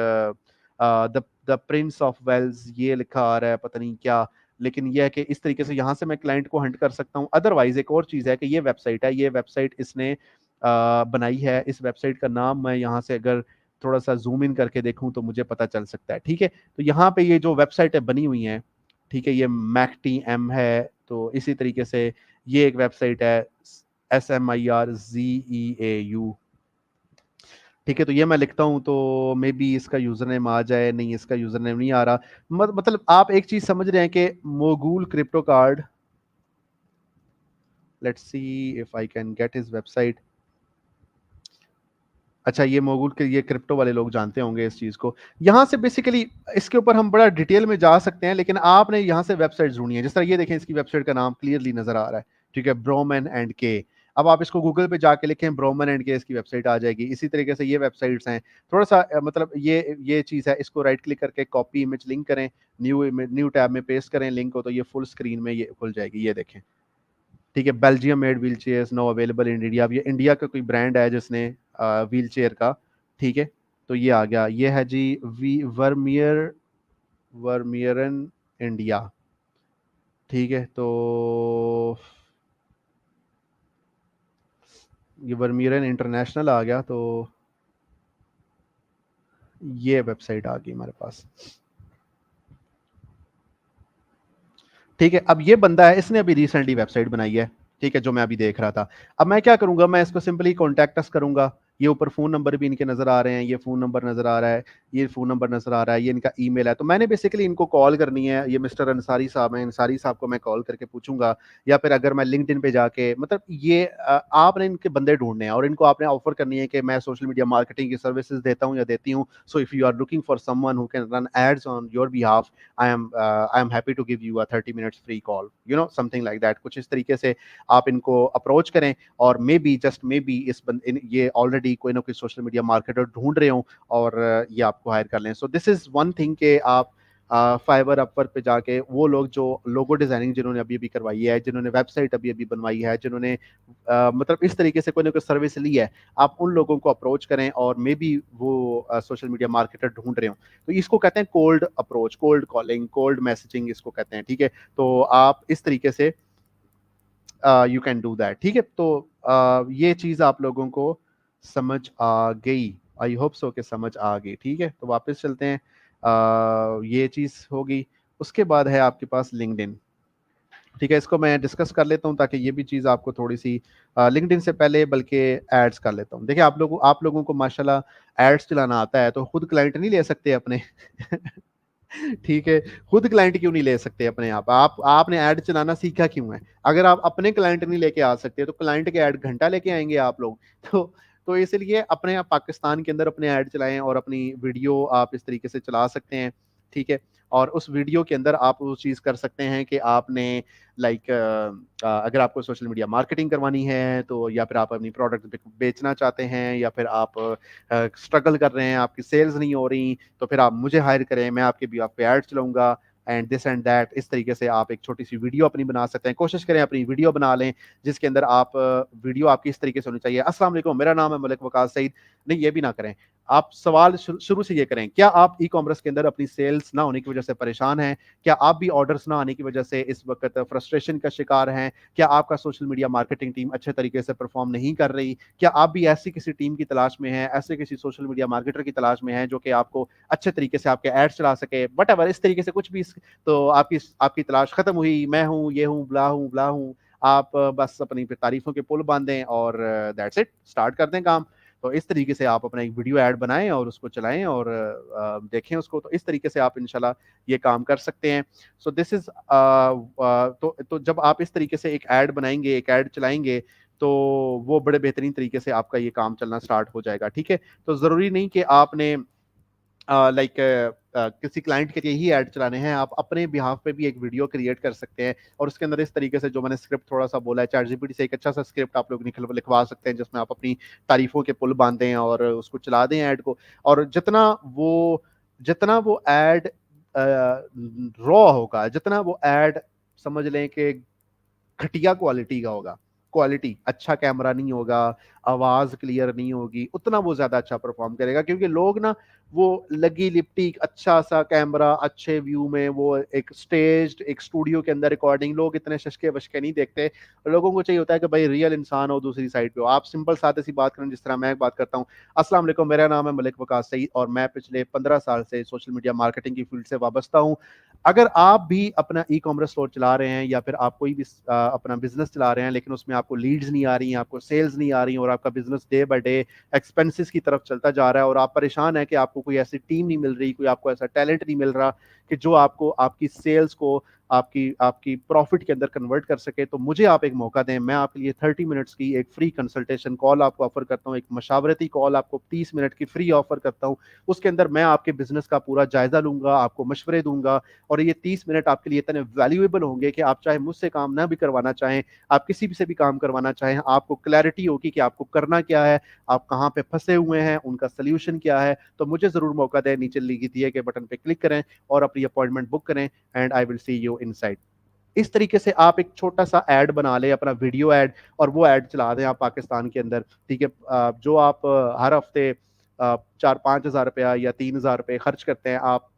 द प्रिंस ऑफ वेल्स ये लिखा आ रहा है, पता नहीं क्या। लेकिन यह है कि इस तरीके से यहाँ से मैं क्लाइंट को हंट कर सकता हूँ। अदरवाइज एक और चीज़ है कि ये वेबसाइट है, ये वेबसाइट इसने बनाई है। इस वेबसाइट का नाम मैं यहाँ से अगर थोड़ा सा जूम इन करके देखूं तो मुझे पता चल सकता है, ठीक है। तो यहाँ पे ये जो वेबसाइट है बनी हुई है, ठीक है, ये मैकटी एम है। तो इसी तरीके से ये एक वेबसाइट है, SMIRZEAU, ठीक है। तो ये मैं लिखता हूँ तो मे बी इसका यूजर नेम आ जाए। नहीं, इसका यूजर नेम नहीं आ रहा। मतलब आप एक चीज समझ रहे हैं कि Mogul crypto card, let's see if I can get his website. अच्छा, ये मोगुल के ये क्रिप्टो वाले लोग जानते होंगे इस चीज को। यहाँ से बेसिकली इसके ऊपर हम बड़ा डिटेल में जा सकते हैं, लेकिन आपने यहाँ से वेबसाइट ढूंढनी है। जिस तरह ये देखें, इसकी वेबसाइट का नाम क्लियरली नजर आ रहा है, ठीक है, ब्रोमन एंड के। अब आप इसको गूगल पे जाके लिखें ब्रोमन एंड के, इसकी वेबसाइट आ जाएगी। इसी तरीके से ये वेबसाइट्स हैं। थोड़ा सा मतलब ये चीज़ है, इसको राइट क्लिक करके कॉपी इमेज लिंक करें, न्यू टैब में पेस्ट करें लिंक को, तो ये फुल स्क्रीन में ये खुल जाएगी। ये देखें, ठीक है, Belgium made wheel chairs no available in India. अब ये इंडिया का कोई ब्रांड है जिसने व्हील चेयर का, ठीक है। तो ये आ गया, ये है जी वी वर्मियरन इंडिया, ठीक है। तो ये वर्मियरन इंटरनेशनल आ गया। तो ये वेबसाइट आ गई हमारे पास, ठीक है। अब ये बंदा है, इसने अभी रिसेंटली वेबसाइट बनाई है, ठीक है, जो मैं अभी देख रहा था। अब मैं क्या करूंगा, मैं इसको सिंपली कॉन्टैक्ट अस करूंगा। ये ऊपर फोन नंबर भी इनके नजर आ रहे हैं, ये फोन नंबर नजर आ रहा है, ये फोन नंबर नजर आ रहा है, ये इनका ईमेल है। तो मैंने बेसिकली इनको कॉल करनी है। ये मिस्टर अंसारी साहब हैं, अंसारी साहब को मैं कॉल करके पूछूंगा, या फिर अगर मैं लिंक्डइन पे जाके, मतलब ये आपने इनके बंदे ढूंढने हैं और इनको आपने ऑफर करनी है कि मैं सोशल मीडिया मार्केटिंग की सर्विसेज देता हूँ या देती हूँ। So if you are looking for someone who can run ads on your behalf, I am happy to give you a 30 minutes free call, something like that. कुछ इस तरीके से आप इनको अप्रोच करें, और maybe just maybe ये already कोई ना कोई सोशल मीडिया मार्केटर ढूंढ रहे हो और ये आपको हायर कर लें। सो दिस इज वन थिंग कि आप फाइवर अपवर्क पे जाके वो लोग जो लोगो डिजाइनिंग जिन्होंने अभी अभी करवाई है, जिन्होंने वेबसाइट अभी अभी बनवाई है, जिन्होंने मतलब इस तरीके से कोई ना कोई सर्विस ली है, आप उन लोगों को अप्रोच करें, और मे बी वो सोशल मीडिया मार्केटर ढूंढ रहे हो। तो इसको कहते हैं cold approach, cold calling, cold messaging इसको कहते हैं, ठीक है। तो आप इस तरीके से यू कैन डू दैट, ठीक है। तो ये चीज आप लोगों को समझ आ गई, आई होप सो कि समझ आ गई, ठीक है। तो वापस चलते हैं, ये चीज होगी। उसके बाद है आपके पास लिंक्डइन, ठीक है, इसको मैं डिस्कस कर लेता हूँ ताकि ये भी चीज़ आपको थोड़ी सी लिंक्डइन से पहले बल्कि एड्स कर लेता हूँ। देखिए आप लोगों को माशाल्लाह एड्स चलाना आता है, तो खुद क्लाइंट नहीं ले सकते अपने ठीक है, खुद क्लाइंट क्यों नहीं ले सकते अपने आप आपने ऐड चलाना सीखा क्यों है? अगर आप अपने क्लाइंट नहीं लेके आ सकते तो क्लाइंट के ऐड घंटा लेके आएँगे आप लोग। तो तो इसलिए अपने आप पाकिस्तान के अंदर अपने ऐड चलाएँ और अपनी वीडियो आप इस तरीके से चला सकते हैं, ठीक है? और उस वीडियो के अंदर आप वो चीज़ कर सकते हैं कि आपने लाइक अगर आपको सोशल मीडिया मार्केटिंग करवानी है तो या फिर आप अपनी प्रोडक्ट बेचना चाहते हैं या फिर आप स्ट्रगल कर रहे हैं, आपकी सेल्स नहीं हो रही, तो फिर आप मुझे हायर करें, मैं आपके भी आप पे ऐड चलाऊँगा एंड दिस एंड दैट। इस तरीके से आप एक छोटी-सी वीडियो अपनी बना सकते हैं। कोशिश करें अपनी वीडियो बना लें, जिसके अंदर आप वीडियो आपकी इस तरीके से होनी चाहिए, अस्सलाम वालेकुम, मेरा नाम है मलिक वक़ास सईद। नहीं, ये भी ना करें। आप सवाल शुरू से ये करें, क्या आप ई-कॉमर्स के अंदर अपनी सेल्स ना होने की वजह से परेशान हैं? क्या आप भी ऑर्डर्स ना आने की वजह से इस वक़्त फ्रस्ट्रेशन का शिकार हैं? क्या आपका सोशल मीडिया मार्केटिंग टीम अच्छे तरीके से परफ़ॉर्म नहीं कर रही? क्या आप भी ऐसी किसी टीम की तलाश में हैं, ऐसे किसी सोशल मीडिया मार्केटर की तलाश में हैं, जो कि आपको अच्छे तरीके से आपके एड्स चला सके? व्हाटएवर इस तरीके से कुछ भी तो आपकी आपकी तलाश खत्म हुई, मैं हूँ, ये हूँ, ब्ला हूँ। आप बस अपनी तारीफ़ों के पुल बाँधें और दैट्स इट, स्टार्ट कर दें काम। तो इस तरीके से आप अपना एक वीडियो ऐड बनाएँ और उसको चलाएँ और देखें उसको, तो इस तरीके से आप इंशाल्लाह ये काम कर सकते हैं। सो दिस इज़ तो जब आप इस तरीके से एक ऐड बनाएँगे, एक ऐड चलाएँगे, तो वो बड़े बेहतरीन तरीके से आपका ये काम चलना स्टार्ट हो जाएगा, ठीक है? तो ज़रूरी नहीं कि आपने लाइक किसी क्लाइंट के लिए ही ऐड चलाने हैं, आप अपने बिहाफ पे भी एक वीडियो क्रिएट कर सकते हैं और उसके अंदर इस तरीके से जो मैंने स्क्रिप्ट थोड़ा-सा बोला है, चैटजीपीटी से एक अच्छा-सा स्क्रिप्ट आप लोग लिखवा सकते हैं, जिसमें आप अपनी तारीफ़ों के पुल बाँध दें और उसको चला दें ऐड को। और जितना वो ऐड रॉ होगा, जितना वो ऐड समझ लें कि घटिया क्वालिटी का होगा, क्वालिटी अच्छा कैमरा नहीं होगा, आवाज़ क्लियर नहीं होगी, उतना वो ज़्यादा अच्छा परफ़ॉर्म करेगा, क्योंकि लोग ना वो लगी-लिपटी अच्छा-सा कैमरा, अच्छे व्यू में वो एक स्टेज्ड एक स्टूडियो के अंदर रिकॉर्डिंग, लोग इतने शशके-वशके नहीं देखते। लोगों को चाहिए होता है कि भाई रियल इंसान हो दूसरी साइड पे हो। आप सिंपल सादे-सी बात करें, जिस तरह मैं बात करता हूँ, अस्सलाम वालेकुम, मेरा नाम है मलिक वक़ास सईद और मैं पिछले 15 साल से सोशल मीडिया मार्केटिंग की फ़ील्ड से वाबस्ता हूँ। अगर आप भी अपना ई-कॉमर्स स्टोर चला रहे हैं या फिर आप कोई भी अपना बिज़नेस चला रहे हैं, लेकिन उसमें आपको लीड्स नहीं आ रही हैं, आपको सेल्स नहीं आ रही हैं और आपका business day by day expenses की तरफ चलता जा रहा है और आप परेशान हैं कि आपको कोई ऐसी टीम नहीं मिल रही, कोई आपको ऐसा टैलेंट नहीं मिल रहा कि जो आपको आपकी सेल्स को आपकी आपकी प्रॉफिट के अंदर कन्वर्ट कर सके, तो मुझे आप एक मौका दें। मैं आपके लिए 30 मिनट्स की एक फ्री कंसल्टेशन कॉल आपको ऑफ़र करता हूँ, एक मशावरती कॉल आपको 30 मिनट की फ्री ऑफ़र करता हूँ। उसके अंदर मैं आपके बिज़नेस का पूरा जायज़ा लूँगा, आपको मशवरे दूँगा और ये 30 मिनट आपके लिए इतने वैल्यूएबल होंगे कि आप चाहे मुझसे काम ना भी करवाना चाहें, आप किसी भी से भी काम करवाना चाहें, आपको क्लैरिटी होगी कि आपको करना क्या है, आप कहाँ पे फँसे हुए हैं, उनका सॉल्यूशन क्या है। तो मुझे ज़रूर मौका दें, नीचे लिखी दिए गए बटन पे क्लिक करें और अपनी अपॉइंटमेंट बुक करें and I will see you inside. इस तरीके से आप एक छोटा-सा ऐड बना लें, अपना वीडियो ऐड, और वो ऐड चला दें आप पाकिस्तान के अंदर, ठीक है? जो आप हर हफ्ते 4-5 हज़ार रुपया या 3 हज़ार रुपए खर्च करते हैं आप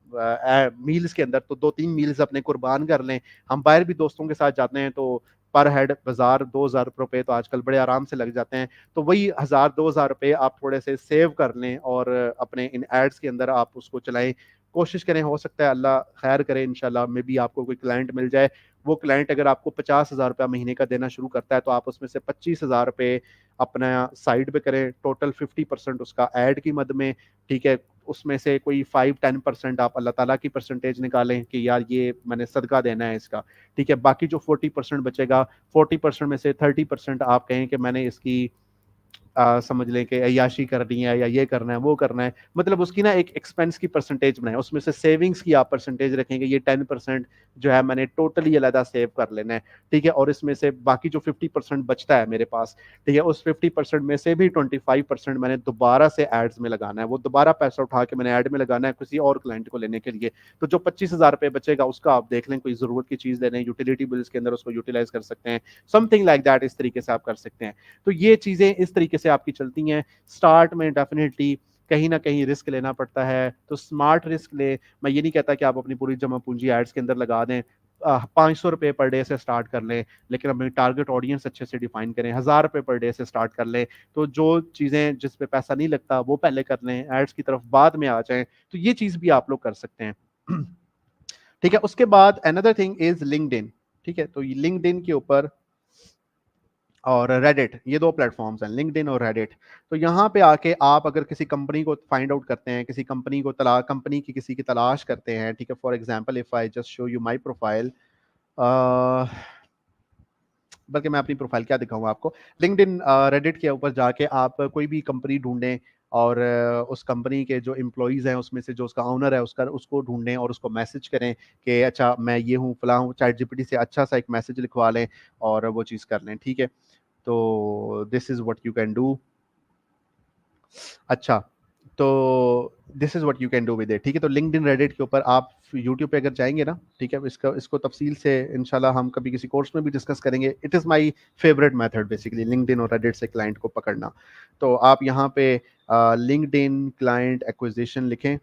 मील्स के अंदर, तो 2-3 मील्स अपने कुर्बान कर लें। हम बाहर भी दोस्तों के साथ जाते हैं तो पर हेड बाज़ार 2,000 रुपए तो आजकल बड़े आराम से लग जाते हैं। तो वही 1000-2000 रुपए आप थोड़े से सेव कर लें और अपने इन एड्स के अंदर आप उसको चलाएँ। कोशिश करें, हो सकता है अल्लाह खैर करे, इंशाल्लाह मे बी आपको कोई क्लाइंट मिल जाए। वो क्लाइंट अगर आपको 50,000 रुपया महीने का देना शुरू करता है, तो आप उसमें से 25,000 रुपए अपना साइड पे करें, टोटल 50% उसका ऐड की मद में, ठीक है? उसमें से कोई 5-10% आप अल्लाह ताला की परसेंटेज निकालें कि यार ये मैंने सदका देना है इसका, ठीक है? बाकी जो 40% बचेगा, 40% में से 30% आप कहें कि मैंने इसकी समझ लें कि अय्याशी करनी है या ये करना है, वो करना है। मतलब उसकी ना एक एक्सपेंस की परसेंटेज बनाएँ, उसमें से सेविंग्स की आप परसेंटेज रखेंगे, ये 10% जो है मैंने टोटली अलहदा सेव कर लेना है, ठीक है? और इसमें से बाकी जो 50% बचता है मेरे पास, ठीक है? उस 50% में से भी 25% मैंने दोबारा से एड्स में लगाना है। वो दोबारा पैसा उठा के मैंने ऐड में लगाना है किसी और क्लाइंट को लेने के लिए। तो जो 25,000 रुपए बचेगा उसका आप देख लें, कोई ज़रूरत की चीज़ ले लें, यूटिलिटी बिल्स के अंदर उसको यूटिलाइज़ कर सकते हैं। समथिंग लाइक दैट, इस तरीके से आप कर सकते हैं। तो ये चीज़ें इस तरीके से आपकी चलती हैं। स्टार्ट में डेफ़िनिटली कहीं न कहीं रिस्क लेना पड़ता है, तो स्मार्ट रिस्क लें। मैं ये नहीं कहता कि आप अपनी पूरी जमा पूँजी एड्स के अंदर लगा दें। ₹500 पर डे से स्टार्ट कर लें, लेकिन अपनी टारगेट ऑडियंस अच्छे से डिफ़ाइन करें। ₹1000 पर डे से स्टार्ट कर लें, तो जो चीज़ें जिस पे पैसा नहीं लगता, वो पहले कर लें, एड्स की तरफ बाद में आ जाएँ। तो ये चीज़ भी आप लोग कर सकते हैं। ठीक है? उसके बाद अनदर थिंग इज़ लिंक्डइन। ठीक है, तो लिंक्डइन के ऊपर और रेडिट, ये दो प्लेटफॉर्म्स हैं, लिंक्डइन और रेडिट। तो यहाँ पे आके आप अगर किसी कंपनी को फाइंड आउट करते हैं, किसी कंपनी को कंपनी की किसी की तलाश करते हैं, ठीक है, for example if I just show you my profile, बल्कि मैं अपनी प्रोफाइल क्या दिखाऊंगा आपको, लिंक्डइन रेडिट के ऊपर जाके आप कोई भी कंपनी ढूंढें और उस कंपनी के जो एम्प्लॉयज़ हैं उसमें से जो उसका ओनर है उसका उसको ढूंढें और उसको मैसेज करें कि अच्छा मैं ये हूँ फलां हूँ, चैट जीपीटी से अच्छा सा एक मैसेज लिखवा लें और वो चीज़ कर लें, ठीक है। तो this is what you can do. अच्छा, तो this is what you can do with it, ठीक है। तो लिंक्डइन रेडिट के ऊपर आप यूट्यूब पे अगर जाएंगे ना, ठीक है, इसको तफसील से इंशाल्लाह हम कभी किसी कोर्स में भी डिस्कस करेंगे। It is my favourite method basically, LinkedIn और रेडिट से क्लाइंट को पकड़ना। तो आप यहाँ पे लिंक्डइन क्लाइंट एक्विजिशन लिखें,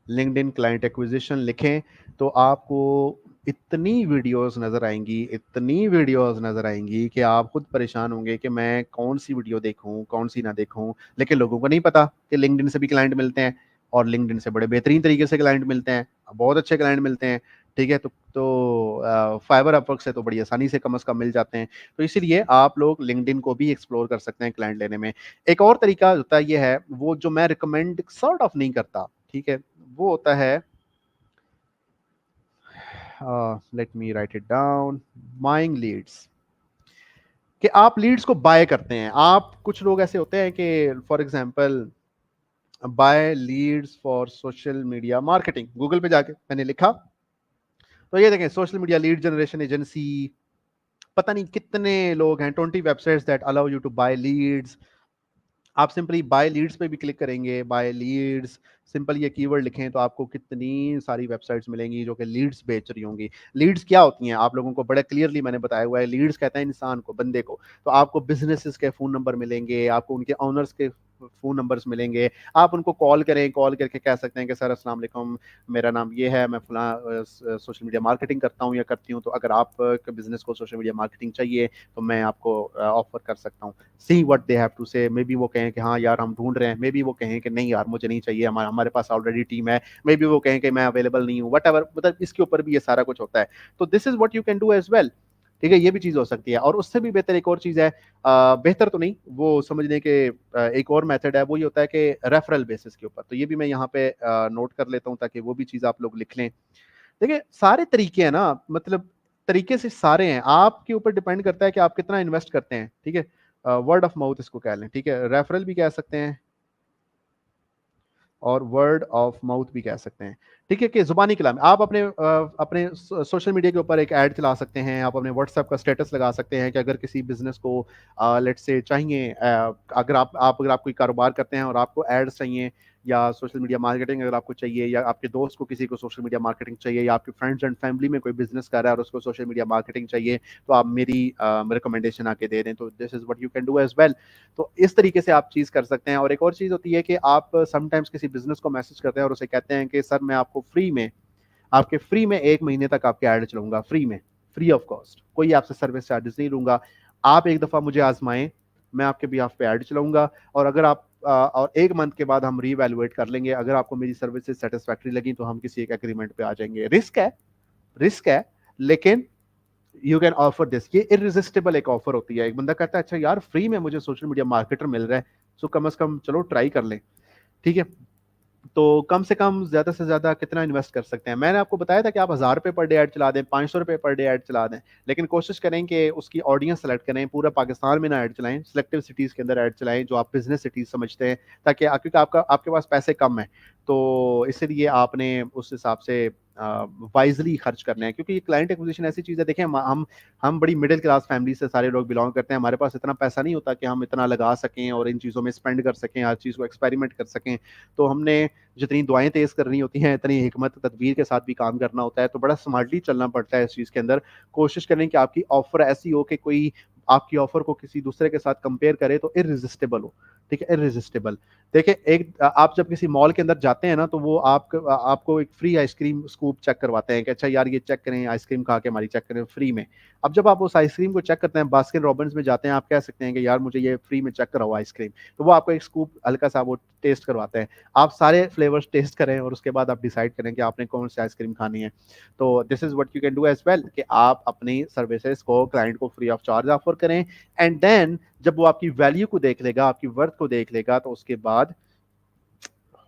लिंक्डइन क्लाइंट एक्विजिशन लिखें, तो आपको इतनी वीडियोस नज़र आएंगी, इतनी वीडियोस नज़र आएंगी कि आप खुद परेशान होंगे कि मैं कौन सी वीडियो देखूं कौन सी ना देखूं। लेकिन लोगों को नहीं पता कि लिंक्डइन से भी क्लाइंट मिलते हैं और लिंक्डइन से बड़े बेहतरीन तरीके से क्लाइंट मिलते हैं, बहुत अच्छे क्लाइंट मिलते हैं, ठीक है। तो फाइबर अपवर्क से तो बड़ी आसानी से कम अज़ कम मिल जाते हैं। तो इसीलिए आप लोग लिंक्डइन को भी एक्सप्लोर कर सकते हैं क्लाइंट लेने में। एक और तरीका होता है, ये है वो जो मैं रिकमेंड सॉर्ट ऑफ नहीं करता, ठीक है, वो होता है, let me write it down, buying leads, कि आप लीड्स को बाय करते हैं। आप कुछ लोग ऐसे होते हैं कि for example buy leads for social media marketing, Google पे जाके मैंने लिखा तो ये देखें social media lead generation agency, पता नहीं कितने लोग हैं, 20 websites that allow you to buy leads. आप सिंपली बाय लीड्स पे भी क्लिक करेंगे, बाय लीड्स सिंपल ये कीवर्ड लिखें तो आपको कितनी सारी वेबसाइट्स मिलेंगी जो कि लीड्स बेच रही होंगी। लीड्स क्या होती हैं आप लोगों को बड़े क्लियरली मैंने बताया हुआ है, लीड्स कहते हैं इंसान को, बंदे को। तो आपको बिजनेसेस के फ़ोन नंबर मिलेंगे, आपको उनके ओनर्स के फ़ोन नंबर्स मिलेंगे। आप उनको कॉल करें, कॉल करके कह सकते हैं कि सर अस्सलाम वालेकुम, मेरा नाम ये है, मैं फलां सोशल मीडिया मार्केटिंग करता हूँ या करती हूँ, तो अगर आप के बिज़नेस को सोशल मीडिया मार्केटिंग चाहिए तो मैं आपको ऑफ़र कर सकता हूँ। See what they have to say, may be वो कहें कि हाँ यार हम ढूंढ रहे हैं, मे बी वो कहें कि नहीं यार मुझे नहीं चाहिए, हमारे पास ऑलरेडी टीम है, मे बी वो कहें कि मैं अवेलेबल नहीं हूँ, वट एवर, मतलब इसके ऊपर भी ये सारा कुछ होता है। तो this is what you can do as well, ठीक है, ये भी चीज़ हो सकती है। और उससे भी बेहतर एक और चीज़ है, बेहतर तो नहीं, वो समझने के एक और मेथड है, वो ये होता है कि रेफरल बेसिस के ऊपर। तो ये भी मैं यहाँ पे नोट कर लेता हूँ ताकि वो भी चीज़ आप लोग लिख लें। देखिए सारे तरीके हैं ना, मतलब तरीके से सारे हैं, आपके ऊपर डिपेंड करता है कि आप कितना इन्वेस्ट करते हैं, ठीक है। वर्ड ऑफ माउथ इसको कह लें, ठीक है, रेफरल भी कह सकते हैं और वर्ड ऑफ माउथ भी कह सकते हैं, ठीक है, कि जुबानी कलाम। आप अपने सोशल मीडिया के ऊपर एक ऐड चला सकते हैं, आप अपने व्हाट्सएप का स्टेटस लगा सकते हैं कि अगर किसी बिजनेस को लेट्स से चाहिए, अगर आप अगर आप कोई कारोबार करते हैं और आपको एड्स चाहिए या सोशल मीडिया मार्केटिंग अगर आपको चाहिए, या आपके दोस्त को किसी को सोशल मीडिया मार्केटिंग चाहिए, या आपके फ्रेंड्स एंड फैमिली में कोई बिजनेस कर रहा है और उसको सोशल मीडिया मार्केटिंग चाहिए, तो आप मेरी रिकमेंडेशन आके दे दें। तो this is what you can do as well. तो इस तरीके से आप चीज़ कर सकते हैं। और एक और चीज़ होती है कि आप समटाइम्स किसी बिजनेस को मैसेज करते हैं और उसे कहते हैं कि सर मैं आपको फ्री में 1 महीने तक आपके ऐड चलाऊंगा, फ्री में, फ्री ऑफ कॉस्ट, कोई आपसे सर्विस चार्जेस नहीं लूंगा। आप एक दफ़ा मुझे आजमाएं, मैं आपके भी आप पे ऐड चलाऊंगा, और अगर आप और 1 मंथ के बाद हम रीवैल्यूएट कर लेंगे, अगर आपको मेरी सर्विसेज सेटिस्फैक्ट्री लगी तो हम किसी एक एग्रीमेंट पे आ जाएंगे। रिस्क है, लेकिन यू कैन ऑफर दिस, ये इररेसिस्टिबल एक ऑफर होती है। एक बंदा कहता है अच्छा यार फ्री में मुझे सोशल मीडिया मार्केटर मिल रहा है, सो कम से कम चलो ट्राई कर लें, ठीक है। तो कम से कम ज्यादा से ज्यादा कितना इन्वेस्ट कर सकते हैं? मैंने आपको बताया था कि आप 1000 रुपये पर डे ऐड चला दें, 500 रुपये पर डे ऐड चला दें, लेकिन कोशिश करें कि उसकी ऑडियंस सेलेक्ट करें, पूरा पाकिस्तान में ना ऐड चलाएं, सिलेक्टिव सिटीज के अंदर ऐड चलाएं जो आप बिजनेस सिटीज समझते हैं, ताकि क्योंकि आपके पास पैसे कम है, तो इसलिए आपने उस हिसाब से वाइजली खर्च करना है। क्योंकि ये क्लाइंट एक्विजिशन ऐसी चीज़ है, देखें हम बड़ी मिडिल क्लास फैमिली से सारे लोग बिलोंग करते हैं, हमारे पास इतना पैसा नहीं होता कि हम इतना लगा सकें और इन चीज़ों में स्पेंड कर सकें, हर चीज़ को एक्सपेरिमेंट कर सकें। तो हमने जितनी दुआएं तेज करनी होती हैं, इतनी हिकमत तदबीर के साथ भी काम करना होता है, तो बड़ा स्मार्टली चलना पड़ता है इस चीज़ के अंदर। कोशिश करें कि आपकी ऑफर ऐसी हो कि कोई आपकी ऑफर को किसी दूसरे के साथ कंपेयर करे तो इररेसिस्टिबल हो, ठीक है, इररेसिस्टिबल। देखिए आप जब किसी मॉल के अंदर जाते हैं ना, तो वो आपको एक फ्री आइसक्रीम स्कूप चेक करवाते हैं कि अच्छा यार ये चेक करें, आइसक्रीम खा के हमारी चेक करें फ्री में। अब जब आप उस आइसक्रीम को चेक करते हैं, बास्किन रॉबिन्स में जाते हैं, आप कह सकते हैं कि यार मुझे ये फ्री में चेक कराओ आइसक्रीम, तो वो आपको एक स्कूप हल्का सा वो टेस्ट करवाते हैं। आप सारे फ्लेवर्स टेस्ट करें और उसके बाद आप डिसाइड करें कि आपने कौन सी आइसक्रीम खानी है। तो this is what you can do as well, कि आप अपनी सर्विसेज को क्लाइंट को फ्री ऑफ चार्ज ऑफर करें, एंड देन जब वो आपकी वैल्यू को देख लेगा, आपकी वर्थ को देख लेगा, तो उसके बाद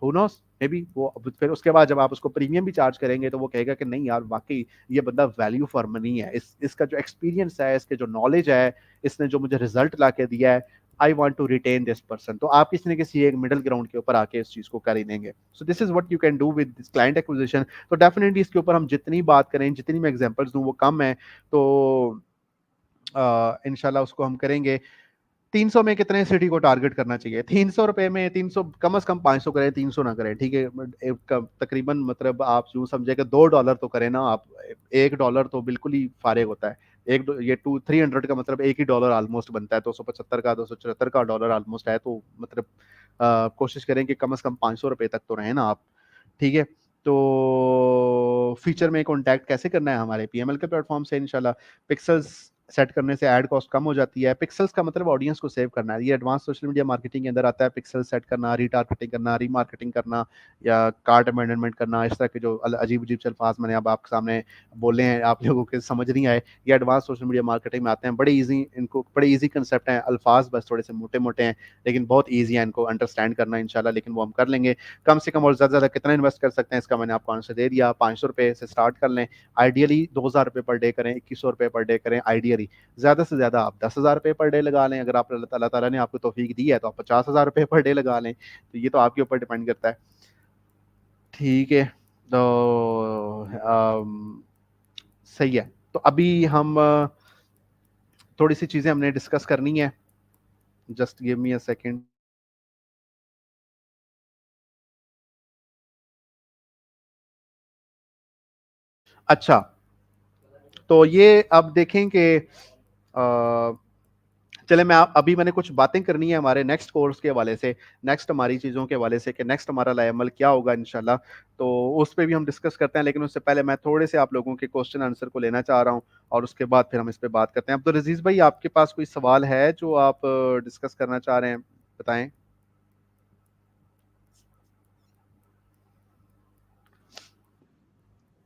हु नोस, मे बी वो फिर उसके बाद जब आप उसको प्रीमियम भी चार्ज करेंगे तो वो कहेगा कि नहीं यार, वाकई ये बंदा वैल्यू फॉर मनी है, इसका जो एक्सपीरियंस है, इसके जो नॉलेज है, इसने जो मुझे रिजल्ट ला के दिया है, I want to retain this person. तो आप किसी न किसी एक मिडिल ग्राउंड के ऊपर आके इस चीज को कर ही देंगे। सो this is what you can do with this client acquisition. तो डेफिनेटली इसके ऊपर हम जितनी बात करें, जितनी मैं एग्जांपल्स दूं वो कम है। तो इंशाल्लाह उसको हम करेंगे। 300 में कितने सिटी को टारगेट करना चाहिए? 300 रुपए में 300 कम से कम 500 करें, 300 ना करें, ठीक है। तकरीबन मतलब आप यूं समझे कि $2 तो करें ना आप। $1 तो बिल्कुल ही फारिग होता है। ये 300 का मतलब $1 ऑलमोस्ट बनता है। 275 का, 274 का डॉलर ऑलमोस्ट है। तो मतलब कोशिश करें कि कम से कम 500 रुपए तक तो रहे ना आप, ठीक है। तो फीचर में कॉन्टैक्ट कैसे करना है? हमारे पीएमएल के प्लेटफॉर्म से इंशाल्लाह। पिक्सल्स सेट करने से ऐड कॉस्ट कम हो जाती है। पिक्सल्स का मतलब ऑडियंस को सेव करना है। ये एडवांस सोशल मीडिया मार्केटिंग के अंदर आता है। पिक्सल सेट करना, रीटारगेटिंग करना, रीमार्केटिंग करना, या कार्ट अमेंडमेंट करना, इस तरह के जो अजीब अजीब से अल्फाज मैंने अब आपके सामने बोले हैं, आप लोगों के समझ नहीं आए, ये एडवांस सोशल मीडिया मार्केटिंग में आते हैं। बड़े ईजी, इनको बड़े ईजी कंसेप्ट हैं, अल्फाज बस थोड़े से मोटे मोटे हैं, लेकिन बहुत ईजी है इनको अंडरस्टैंड करना इंशाल्लाह। लेकिन वो हम कर लेंगे। कम से कम और ज़्यादा कितना इन्वेस्ट कर सकते हैं इसका मैंने आपको आंसर दे दिया। 500 रुपये से स्टार्ट कर लें। आइडियली 2000 रुपये पर डे करें, 2100 रुपये पर डे करें आइडियली। ज़्यादा से ज़्यादा आप 10,000 रुपये पर डे लगा लें। अगर आप अल्लाह ताला ने आपको तौफीक दी है तो आप 50,000 रुपये पर डे लगा लें। तो ये तो आपके ऊपर डिपेंड करता है, ठीक है। तो सही है। तो अभी हम थोड़ी सी चीज़ें हमने डिस्कस करनी है। Just give me a second. अच्छा, तो ये अब देखें कि चले मैं अभी मैंने कुछ बातें करनी है हमारे नेक्स्ट कोर्स के हवाले से, नेक्स्ट हमारी चीज़ों के हवाले से, कि नेक्स्ट हमारा लाएमल क्या होगा इंशाल्लाह। तो उस पर भी हम डिस्कस करते हैं, लेकिन उससे पहले मैं थोड़े से आप लोगों के क्वेश्चन आंसर को लेना चाह रहा हूँ, और उसके बाद फिर हम इस पर बात करते हैं। अब तो रजीज भाई, आपके पास कोई सवाल है जो आप डिस्कस करना चाह रहे हैं? बताएं।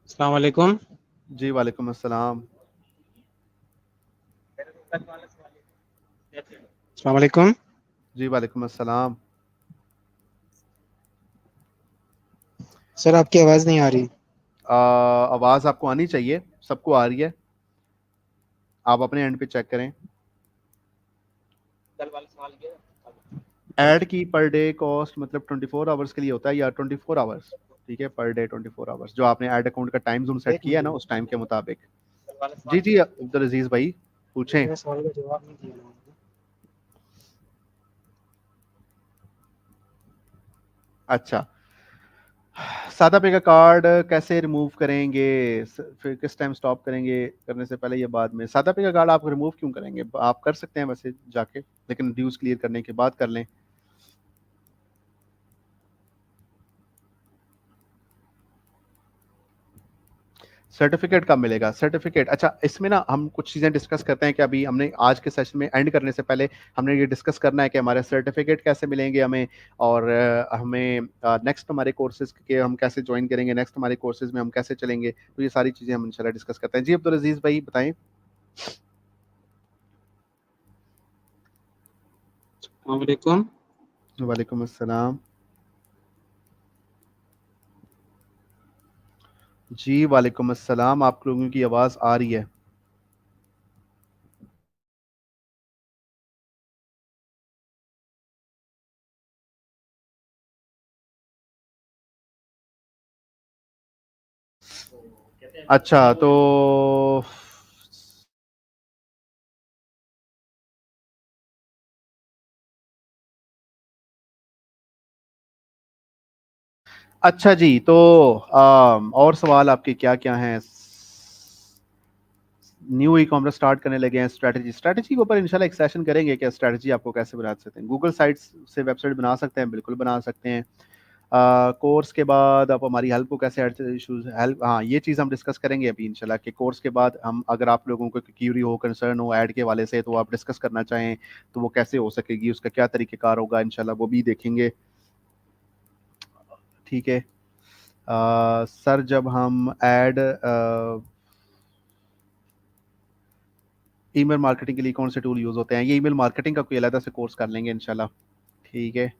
अस्सलाम वालेकुम। जी वालेकुम अस्सलाम। अस्सलाम वालेकुम। जी वालेकुम अस्सलाम। सर आपकी आवाज़ नहीं आ रही। आवाज़ आपको आनी चाहिए, सबको आ रही है। आप अपने एंड पे चेक करें। ऐड की पर डे कॉस्ट मतलब 24 आवर्स के लिए होता है, या 24 आवर्स, ठीक है, पर डे 24 आवर्स, जो आपने ऐड अकाउंट का टाइम जोन सेट एक किया है ना, मिनट, उस टाइम के मुताबिक। जी जी अब्दुल अजीज भाई, पूछें। मेरे सवाल का जवाब नहीं दिया ना। अच्छा, सादा पे का कार्ड कैसे रिमूव करेंगे? फिर किस टाइम स्टॉप करेंगे करने से पहले या बाद में? सादा पे का कार्ड आप रिमूव क्यों करेंगे? आप कर सकते हैं वैसे जाके, लेकिन ड्यूज क्लियर करने के बाद कर लें। सर्टिफिकेट कब मिलेगा? सर्टिफिकेट, अच्छा, इसमें ना हम कुछ चीज़ें डिस्कस करते हैं कि अभी हमने आज के सेशन में एंड करने से पहले हमने ये डिस्कस करना है कि हमारे सर्टिफिकेट कैसे मिलेंगे हमें, और हमें नेक्स्ट हमारे कोर्सेज के हम कैसे ज्वाइन करेंगे, नेक्स्ट हमारे कोर्सेज में हम कैसे चलेंगे। तो ये सारी चीज़ें हम इंशाल्लाह डिस्कस करते हैं। जी अब्दुल अजीज भाई बताएं। अस्सलाम वालेकुम। वालेकुम अस्सलाम। जी वालेकुम अस्सलाम, आप लोगों की आवाज़ आ रही है। अच्छा, तो अच्छा जी, तो और सवाल आपके क्या क्या हैं? न्यू ई कॉमर्स स्टार्ट करने लगे हैं, स्ट्रैटेजी के ऊपर इंशाल्लाह एक सेशन करेंगे, क्या स्ट्रैटेजी आपको कैसे बना सकते हैं, गूगल साइट्स से वेबसाइट बना सकते हैं, बिल्कुल बना सकते हैं। कोर्स के बाद आप हमारी हेल्प को कैसे इशूज हेल्प, हाँ ये चीज़ हम डिस्कस करेंगे अभी इंशाल्लाह, कि कोर्स के बाद हम, अगर आप लोगों को क्यूरी हो, कंसर्न हो ऐड के वाले से, तो आप डिस्कस करना चाहें तो वो कैसे हो सकेगी, उसका क्या तरीक़ेकार होगा, इंशाल्लाह वो भी देखेंगे। ठीक है। सर जब हम ऐड ईमेल मार्केटिंग के लिए कौन से टूल यूज़ होते हैं, ये ईमेल मार्केटिंग का कोई अलग से कोर्स कर लेंगे इंशाल्लाह। ठीक है।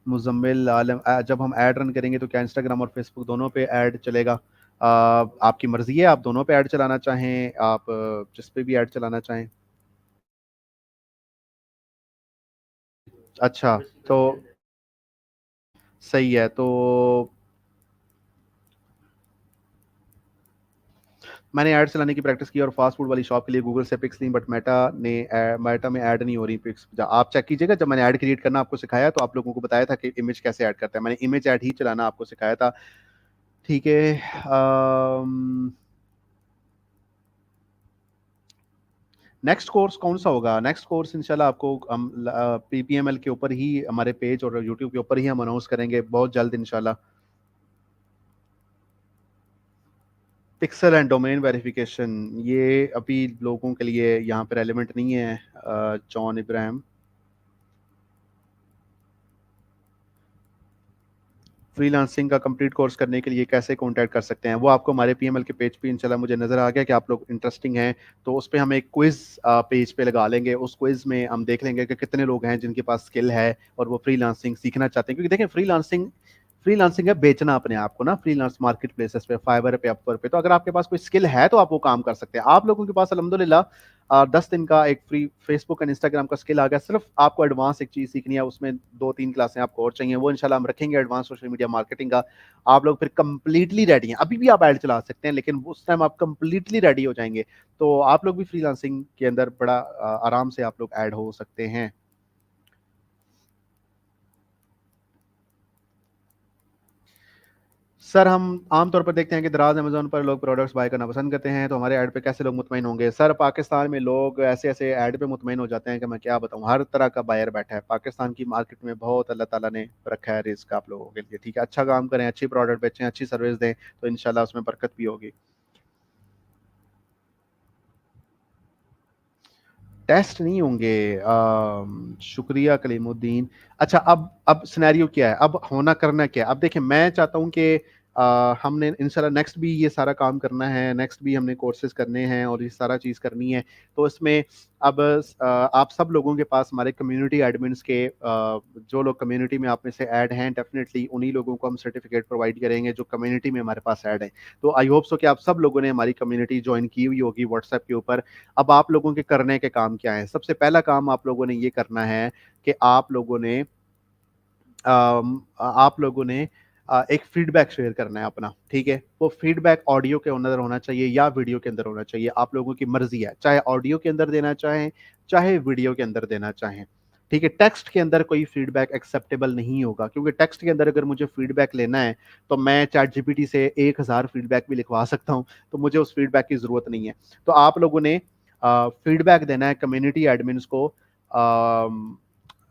मुजम्मिल आलम, जब हम ऐड रन करेंगे तो क्या इंस्टाग्राम और फेसबुक दोनों पे ऐड चलेगा? आपकी मर्जी है, आप दोनों पे ऐड चलाना चाहें, आप जिस पे भी ऐड चलाना चाहें। अच्छा, तो सही है। तो मैंने ऐड चलाने की प्रैक्टिस की और फास्ट फूड वाली शॉप के लिए गूगल से पिक्स ली, बट मेटा में ऐड नहीं हो रही पिक्स। आप चेक कीजिएगा, जब मैंने ऐड क्रिएट करना आपको सिखाया तो आप लोगों को बताया था कि इमेज कैसे ऐड करता है, मैंने इमेज ऐड ही चलाना आपको सिखाया था। ठीक है। नेक्स्ट कोर्स कौन सा होगा? नेक्स्ट कोर्स इंशाल्लाह आपको हम पीपीएमएल के ऊपर ही, हमारे पेज और यूट्यूब के ऊपर ही हम अनाउंस करेंगे बहुत जल्द इंशाल्लाह। पिक्सल एंड डोमेन वेरिफिकेशन, ये अभी लोगों के लिए यहाँ पे रेलिवेंट नहीं है। जॉन इब्राहिम, फ्रीलांसिंग का कंप्लीट कोर्स करने के लिए कैसे कांटेक्ट कर सकते हैं? वो आपको हमारे पीएमएल के पेज पे इंशाल्लाह, मुझे नज़र आ गया कि आप लोग इंटरेस्टिंग हैं, तो उस पे हम एक क्विज पेज पे लगा लेंगे। उस क्विज में हम देख लेंगे कि कितने लोग हैं जिनके पास स्किल है और वो फ्रीलांसिंग सीखना चाहते हैं। क्योंकि देखें, फ्रीलांसिंग है बेचना अपने आप को ना, फ्रीलांस मार्केट प्लेसेस पे, फाइवर पे, अपवर पे। तो अगर आपके पास कोई स्किल है तो आप वो काम कर सकते हैं। आप लोगों के पास अल्हम्दुलिल्लाह 10 दिन का एक फ्री फेसबुक एंड इंस्टाग्राम का स्किल आ गया। सिर्फ आपको एडवांस एक चीज सीखनी है, उसमें 2-3 क्लासें आपको और चाहिए, वो इंशाल्लाह हम रखेंगे एडवांस सोशल मीडिया मार्केटिंग का। आप लोग फिर कंप्लीटली रेडी हैं, अभी भी आप ऐड चला सकते हैं, लेकिन उस टाइम आप कंप्लीटली रेडी हो जाएंगे तो आप लोग भी फ्रीलांसिंग के अंदर बड़ा आराम से आप लोग ऐड हो सकते हैं। सर हम आमतौर पर देखते हैं कि दराज अमेजोन पर लोग प्रोडक्ट्स बाय करना पसंद करते हैं, तो हमारे ऐड पे कैसे लोग मुतमईन होंगे? सर पाकिस्तान में लोग ऐसे ऐसे ऐड पे मुतमईन हो जाते हैं कि मैं क्या बताऊं, हर तरह का बायर बैठा है पाकिस्तान की मार्केट में। बहुत अल्लाह ताला ने रखा है रिस्क आप लोगों के लिए। ठीक है, अच्छा काम करें, अच्छी प्रोडक्ट बेचें, अच्छी सर्विस दें, तो इंशाल्लाह उसमें बरकत भी होगी। टेस्ट नहीं होंगे। शुक्रिया कलीमुद्दीन। अच्छा, अब सिनेरियो क्या है, अब होना करना क्या है? अब देखें, मैं चाहता हूं कि हमने इंशाल्लाह नेक्स्ट भी ये सारा काम करना है, नेक्स्ट भी हमने कोर्सेज करने हैं और ये सारा चीज़ करनी है। तो इसमें अब आप सब लोगों के पास हमारे कम्युनिटी एडमिन्स के जो लोग कम्युनिटी में आप में से ऐड हैं, डेफिनेटली उन्हीं लोगों को हम सर्टिफिकेट प्रोवाइड करेंगे जो कम्युनिटी में हमारे पास ऐड हैं। तो आई होप सो कि आप सब लोगों ने हमारी कम्युनिटी ज्वाइन की हुई होगी व्हाट्सएप के ऊपर। अब आप लोगों के करने के काम क्या है? सबसे पहला काम आप लोगों ने ये करना है कि आप लोगों ने एक फीडबैक शेयर करना है अपना। ठीक है, वो फीडबैक ऑडियो के अंदर होना चाहिए या वीडियो के अंदर होना चाहिए, आप लोगों की मर्जी है, चाहे ऑडियो के अंदर देना चाहें, चाहे वीडियो के अंदर देना चाहें। ठीक है, टेक्स्ट के अंदर कोई फीडबैक एक्सेप्टेबल नहीं होगा, क्योंकि टेक्स्ट के अंदर अगर मुझे फीडबैक लेना है तो मैं चैट जीपीटी से 1000 फीडबैक भी लिखवा सकता हूँ, तो मुझे उस फीडबैक की जरूरत नहीं है। तो आप लोगों ने फीडबैक देना है कम्युनिटी एडमिन्स को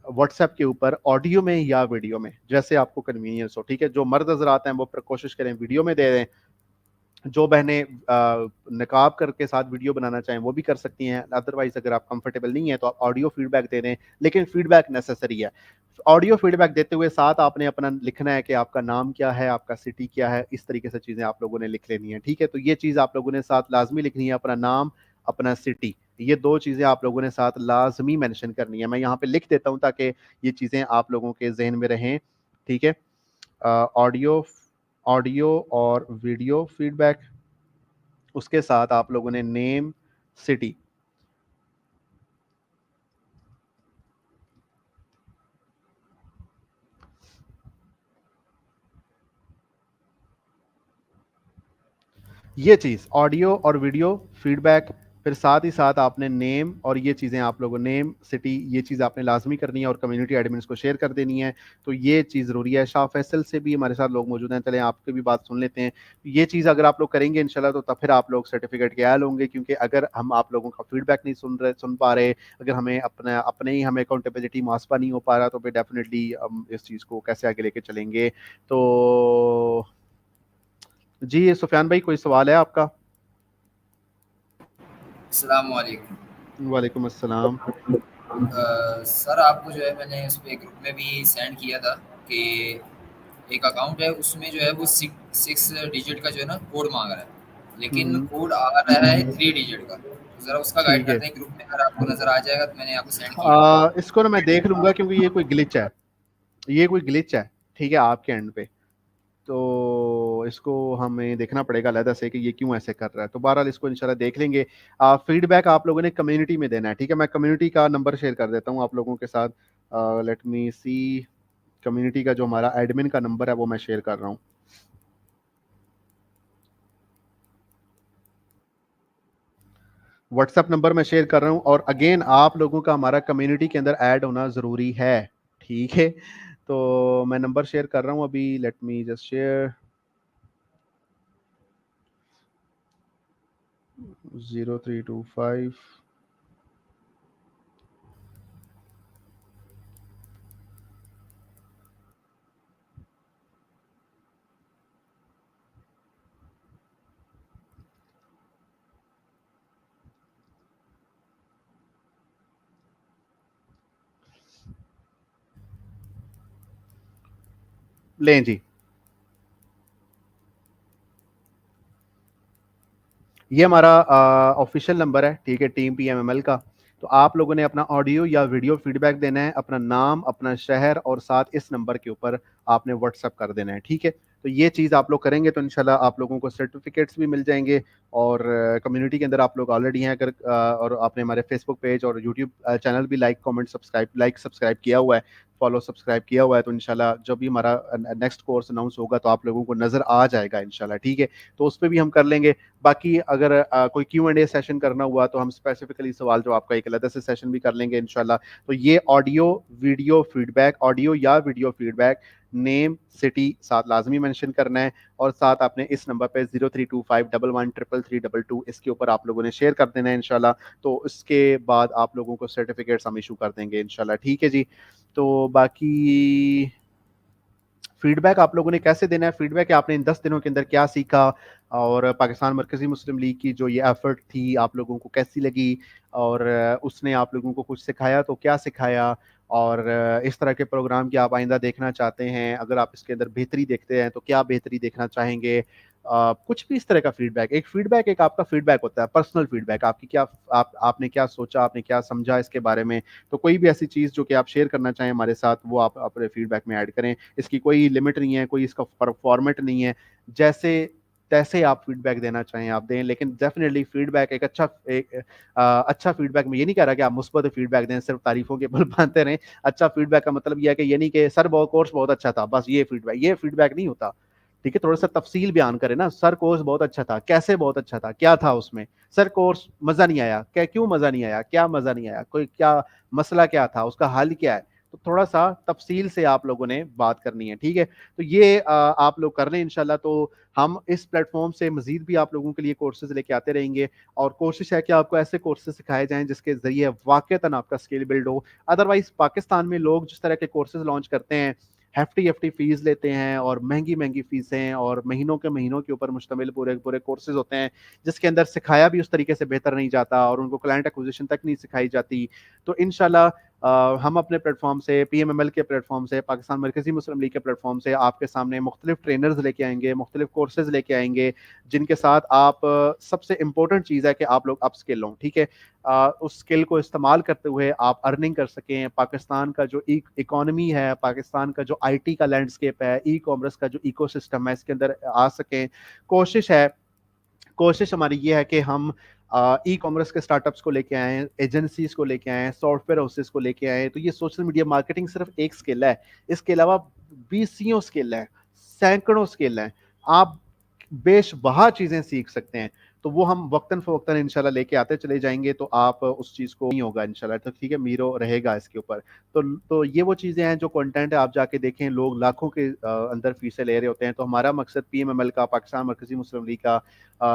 व्हाट्सएप के ऊपर, ऑडियो में या वीडियो में, जैसे आपको कन्वीनियंस हो। ठीक है, जो मर्द हजरात हैं वो कोशिश करें वीडियो में दे दें, जो बहनें नकाब करके साथ वीडियो बनाना चाहें वो भी कर सकती हैं। अदरवाइज अगर आप कंफर्टेबल नहीं है तो आप ऑडियो फीडबैक दे दें, लेकिन फीडबैक नेसेसरी है। ऑडियो फीडबैक देते हुए साथ आपने अपना लिखना है कि आपका नाम क्या है, आपका सिटी क्या है, इस तरीके से चीज़ें आप लोगों ने लिख लेनी है। ठीक है, तो ये चीज़ आप लोगों ने साथ लाजमी लिखनी है, अपना नाम, अपना सिटी, ये दो चीज़ें आप लोगों ने साथ लाजमी मेंशन करनी है। मैं यहाँ पे लिख देता हूँ ताकि ये चीज़ें आप लोगों के जहन में रहें। ठीक है, ऑडियो ऑडियो और वीडियो फीडबैक, उसके साथ आप लोगों ने नेम, सिटी। ये चीज़ ऑडियो और वीडियो फीडबैक, फिर साथ ही साथ आपने नेम और ये चीज़ें आप लोगों नेम, सिटी, ये चीज़ आपने लाजमी करनी है और कम्युनिटी एडमिन्स को शेयर कर देनी है। तो ये चीज़ ज़रूरी है। शाह फैसल से भी हमारे साथ लोग मौजूद हैं, चलें आपकी भी बात सुन लेते हैं। ये चीज़ अगर आप लोग करेंगे इंशाल्लाह तो तब फिर आप लोग सर्टिफिकेट के आयल होंगे, क्योंकि अगर हम आप लोगों का फीडबैक नहीं सुन पा रहे, अगर हमें अपने ही हमें अकाउंटेबिलिटी मास्पा नहीं हो पा रहा, तो फिर डेफिनेटली हम इस चीज़ को कैसे आगे लेके चलेंगे? तो जी सुफियान भाई, कोई सवाल है आपका? अस्सलाम वालेकुम। वालेकुम अस्सलाम। सर आपको जो है मैंने उस पे ग्रुप में भी सेंड किया था कि एक अकाउंट है, उसमें जो है वो 6 डिजिट का जो है ना कोड मांग रहा है, लेकिन कोड आ रहा है 3 डिजिट का। तो जरा उसका गाइड ठीक है। करते हैं ग्रुप में, अगर आपको नजर आ जाएगा तो मैंने आपको सेंड किया। इसको ना मैं देख लूंगा क्योंकि ये कोई ग्लिच है, ये कोई ग्लिच है, ठीक है, आपके एंड पे। तो इसको हमें देखना पड़ेगा अलग से कि ये क्यों ऐसे कर रहा है। तो बहरहाल इसको इंशाल्लाह देख लेंगे। फीडबैक आप लोगों ने कम्युनिटी में देना है, ठीक है। मैं कम्युनिटी का नंबर शेयर कर देता हूँ आप लोगों के साथ। लेट मी सी, कम्युनिटी का जो हमारा एडमिन का नंबर है वो मैं शेयर कर रहा हूँ। व्हाट्सएप नंबर मैं शेयर कर रहा हूँ, और अगेन आप लोगों का हमारा कम्युनिटी के अंदर ऐड होना ज़रूरी है, ठीक है। तो मैं नंबर शेयर कर रहा हूँ अभी, लेट मी जस्ट शेयर। 0325 लें जी। ये हमारा ऑफिशियल नंबर है, ठीक है, टीम PMML का। तो आप लोगों ने अपना ऑडियो या वीडियो फीडबैक देना है, अपना नाम, अपना शहर, और साथ इस नंबर के ऊपर आपने व्हाट्सअप कर देना है, ठीक है। तो ये चीज़ आप लोग करेंगे तो इंशाल्लाह आप लोगों को सर्टिफिकेट्स भी मिल जाएंगे। और कम्युनिटी के अंदर आप लोग ऑलरेडी हैं अगर, और आपने हमारे फेसबुक पेज और यूट्यूब चैनल भी लाइक सब्सक्राइब किया हुआ है, फॉलो सब्सक्राइब किया हुआ है, तो इंशाल्लाह जब भी हमारा नेक्स्ट कोर्स अनाउंस होगा तो आप लोगों को नज़र आ जाएगा इंशाल्लाह, ठीक है। तो उस पर भी हम कर लेंगे। बाकी अगर कोई Q&A सेशन करना हुआ तो हम स्पेसिफिकली सवाल जवाब का एक अलग से सेशन भी कर लेंगे इंशाल्लाह। तो ये ऑडियो वीडियो फीडबैक, ऑडियो या वीडियो फीडबैक, नेम, सिटी साथ लाजमी मेंशन करना है, और साथ आपने इस नंबर पे 0325113332 इसके ऊपर आप लोगों ने शेयर कर देना है इंशाल्लाह। तो इसके बाद आप लोगों को सर्टिफिकेट्स हम इशू कर देंगे इंशाल्लाह, ठीक है जी। तो बाकी फीडबैक आप लोगों ने कैसे देना है, फीडबैक आपने इन 10 दिनों के अंदर क्या सीखा, और पाकिस्तान मरकज़ी मुस्लिम लीग की जो ये एफर्ट थी आप लोगों को कैसी लगी, और उसने आप लोगों को कुछ सिखाया तो क्या सिखाया, और इस तरह के प्रोग्राम की आप आइंदा देखना चाहते हैं, अगर आप इसके अंदर बेहतरी देखते हैं तो क्या बेहतरी देखना चाहेंगे। कुछ भी इस तरह का फीडबैक एक आपका फीडबैक होता है, पर्सनल फीडबैक, आपकी क्या आपने क्या सोचा, आपने क्या समझा इसके बारे में। तो कोई भी ऐसी चीज़ जो कि आप शेयर करना चाहें हमारे साथ, वो आप अपने फीडबैक में ऐड करें। इसकी कोई लिमिट नहीं है, कोई इसका फॉर्मेट नहीं है, जैसे तैसे आप फीडबैक देना चाहें आप दें, लेकिन डेफिनेटली फीडबैक अच्छा फीडबैक, मैं ये नहीं कह रहा कि आप मुस्बत फीडबैक दें, सिर्फ तारीफों के बल बांधते रहें। अच्छा फीडबैक का मतलब ये है कि ये नहीं कि सर वो कोर्स बहुत अच्छा था, बस ये फीडबैक नहीं होता, ठीक है। थोड़ा सा तफसील बयान करें ना, सर कोर्स बहुत अच्छा था, कैसे बहुत अच्छा था, क्या था उसमें, सर कोर्स मजा नहीं आया, क्या, क्यों मजा नहीं आया, क्या मजा नहीं आया, कोई क्या मसला क्या था, उसका हल क्या है। तो थोड़ा सा तफसील से आप लोगों ने बात करनी है, ठीक है। तो ये आप लोग कर लें इंशाल्लाह। तो हम इस प्लेटफॉर्म से मजीद भी आप लोगों के लिए कोर्सेज लेके आते रहेंगे, और कोशिश है कि आपको ऐसे कोर्सेज सिखाए जाएं जिसके जरिए वाकईतन आपका स्किल बिल्ड हो। अदरवाइज पाकिस्तान में लोग जिस तरह के कोर्सेज लॉन्च करते हैं, hefty फीस लेते हैं, और महंगी फीसें, और महीनों के महीनों के ऊपर मुश्तमिल पूरे पूरे कोर्सेज होते हैं, जिसके अंदर सिखाया भी उस तरीके से बेहतर नहीं जाता, और उनको क्लाइंट एक्विजिशन तक नहीं सिखाई जाती। तो इंशाल्लाह हम अपने प्लेटफॉर्म से, PMML के प्लेटफॉर्म से, पाकिस्तान मरकज़ी मुस्लिम लीग के प्लेटफॉर्म से आपके सामने मुख्तलिफ ट्रेनर्स लेके आएंगे, मुख्तलिफ कोर्सेज लेके आएंगे, जिनके साथ आप सबसे इंपॉर्टेंट चीज़ है कि आप लोग अप स्किल हों, ठीक है। उस स्किल को इस्तेमाल करते हुए आप अर्निंग कर सकें, पाकिस्तान का जो इकोनॉमी है, पाकिस्तान का जो IT का लैंडस्केप है, ई-कॉमर्स का जो इकोसिस्टम है, इसके अंदर आ सकें। कोशिश है कोशिश हमारी ये है कि हम ई कॉमर्स के स्टार्टअप्स को लेके आएँ, एजेंसीज को लेके आएँ, सॉफ्टवेयर हाउसेस को लेके आएँ। तो ये सोशल मीडिया मार्केटिंग सिर्फ एक स्किल है, इसके अलावा बीसियों स्किल हैं, सैकड़ों स्किल हैं। आप बेशबहा चीज़ें सीख सकते हैं। तो वो हम वक्तन फ़वक्तन इंशाल्लाह लेके आते चले जाएँगे, तो आप उस चीज़ को नहीं होगा इंशाल्लाह, तो ठीक है, मीरो रहेगा इसके ऊपर। तो ये वो चीज़ें हैं जो कंटेंट है, आप जाके देखें, लोग लाखों के अंदर फीसें ले रहे होते हैं। तो हमारा मकसद PMML का, पाकिस्तान मरकज़ी मुस्लिम लीग का,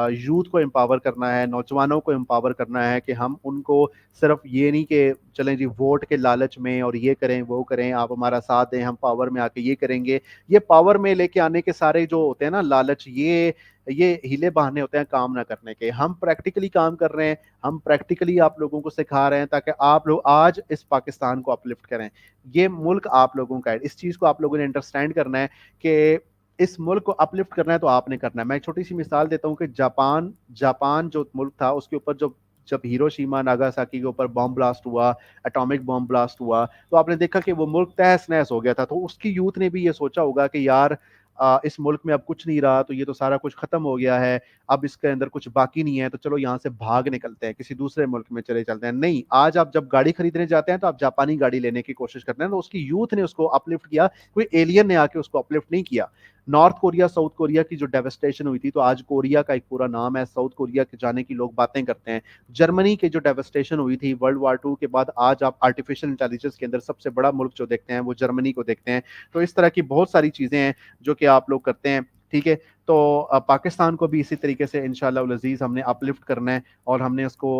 यूथ को एम्पावर करना है, नौजवानों को एम्पावर करना है, कि हम उनको सिर्फ ये नहीं कि चलें जी वोट के लालच में और ये करें वो करें, आप हमारा साथ दें, हम पावर में आके ये करेंगे। ये पावर में लेके आने के सारे जो होते हैं ना लालच, ये हीले बहाने होते हैं काम ना करने के। हम प्रैक्टिकली काम कर रहे हैं, हम प्रैक्टिकली आप लोगों को सिखा रहे हैं ताकि आप लोग आज इस पाकिस्तान को अपलिफ्ट करें। ये मुल्क आप लोगों का है, इस चीज़ को आप लोगों ने अंडरस्टैंड करना है कि इस मुल्क को अपलिफ्ट करना है तो आपने करना है। मैं एक छोटी सी मिसाल देता हूँ कि जापान जापान जो मुल्क था उसके ऊपर जो जब हिरोशिमा नागासाकी के ऊपर बॉम्ब ब्लास्ट हुआ, एटॉमिक बॉम्ब ब्लास्ट हुआ, तो आपने देखा कि वो मुल्क तहस नहस हो गया था। तो उसकी यूथ ने भी ये सोचा होगा कि यार इस मुल्क में अब कुछ नहीं रहा, तो ये तो सारा कुछ खत्म हो गया है, अब इसके अंदर कुछ बाकी नहीं है, तो चलो यहाँ से भाग निकलते हैं, किसी दूसरे मुल्क में चले चलते हैं। नहीं, आज आप जब गाड़ी खरीदने जाते हैं तो आप जापानी गाड़ी लेने की कोशिश करते हैं, तो उसकी यूथ ने उसको अपलिफ्ट किया, कोई एलियन ने आके उसको अपलिफ्ट नहीं किया। नॉर्थ कोरिया साउथ कोरिया की जो डेवस्टेशन हुई थी, तो आज कोरिया का एक पूरा नाम है, साउथ कोरिया के जाने की लोग बातें करते हैं। जर्मनी की जो डेवस्टेशन हुई थी वर्ल्ड वार 2 के बाद, आज आप आर्टिफिशियल इंटेलिजेंस के अंदर सबसे बड़ा मुल्क जो देखते हैं वो जर्मनी को देखते हैं। तो इस तरह की बहुत सारी चीजें हैं जो कि आप लोग करते हैं, ठीक है। तो पाकिस्तान को भी इसी तरीके से इंशाअल्लाह उल अज़ीज़ हमने अपलिफ्ट करना है और हमने उसको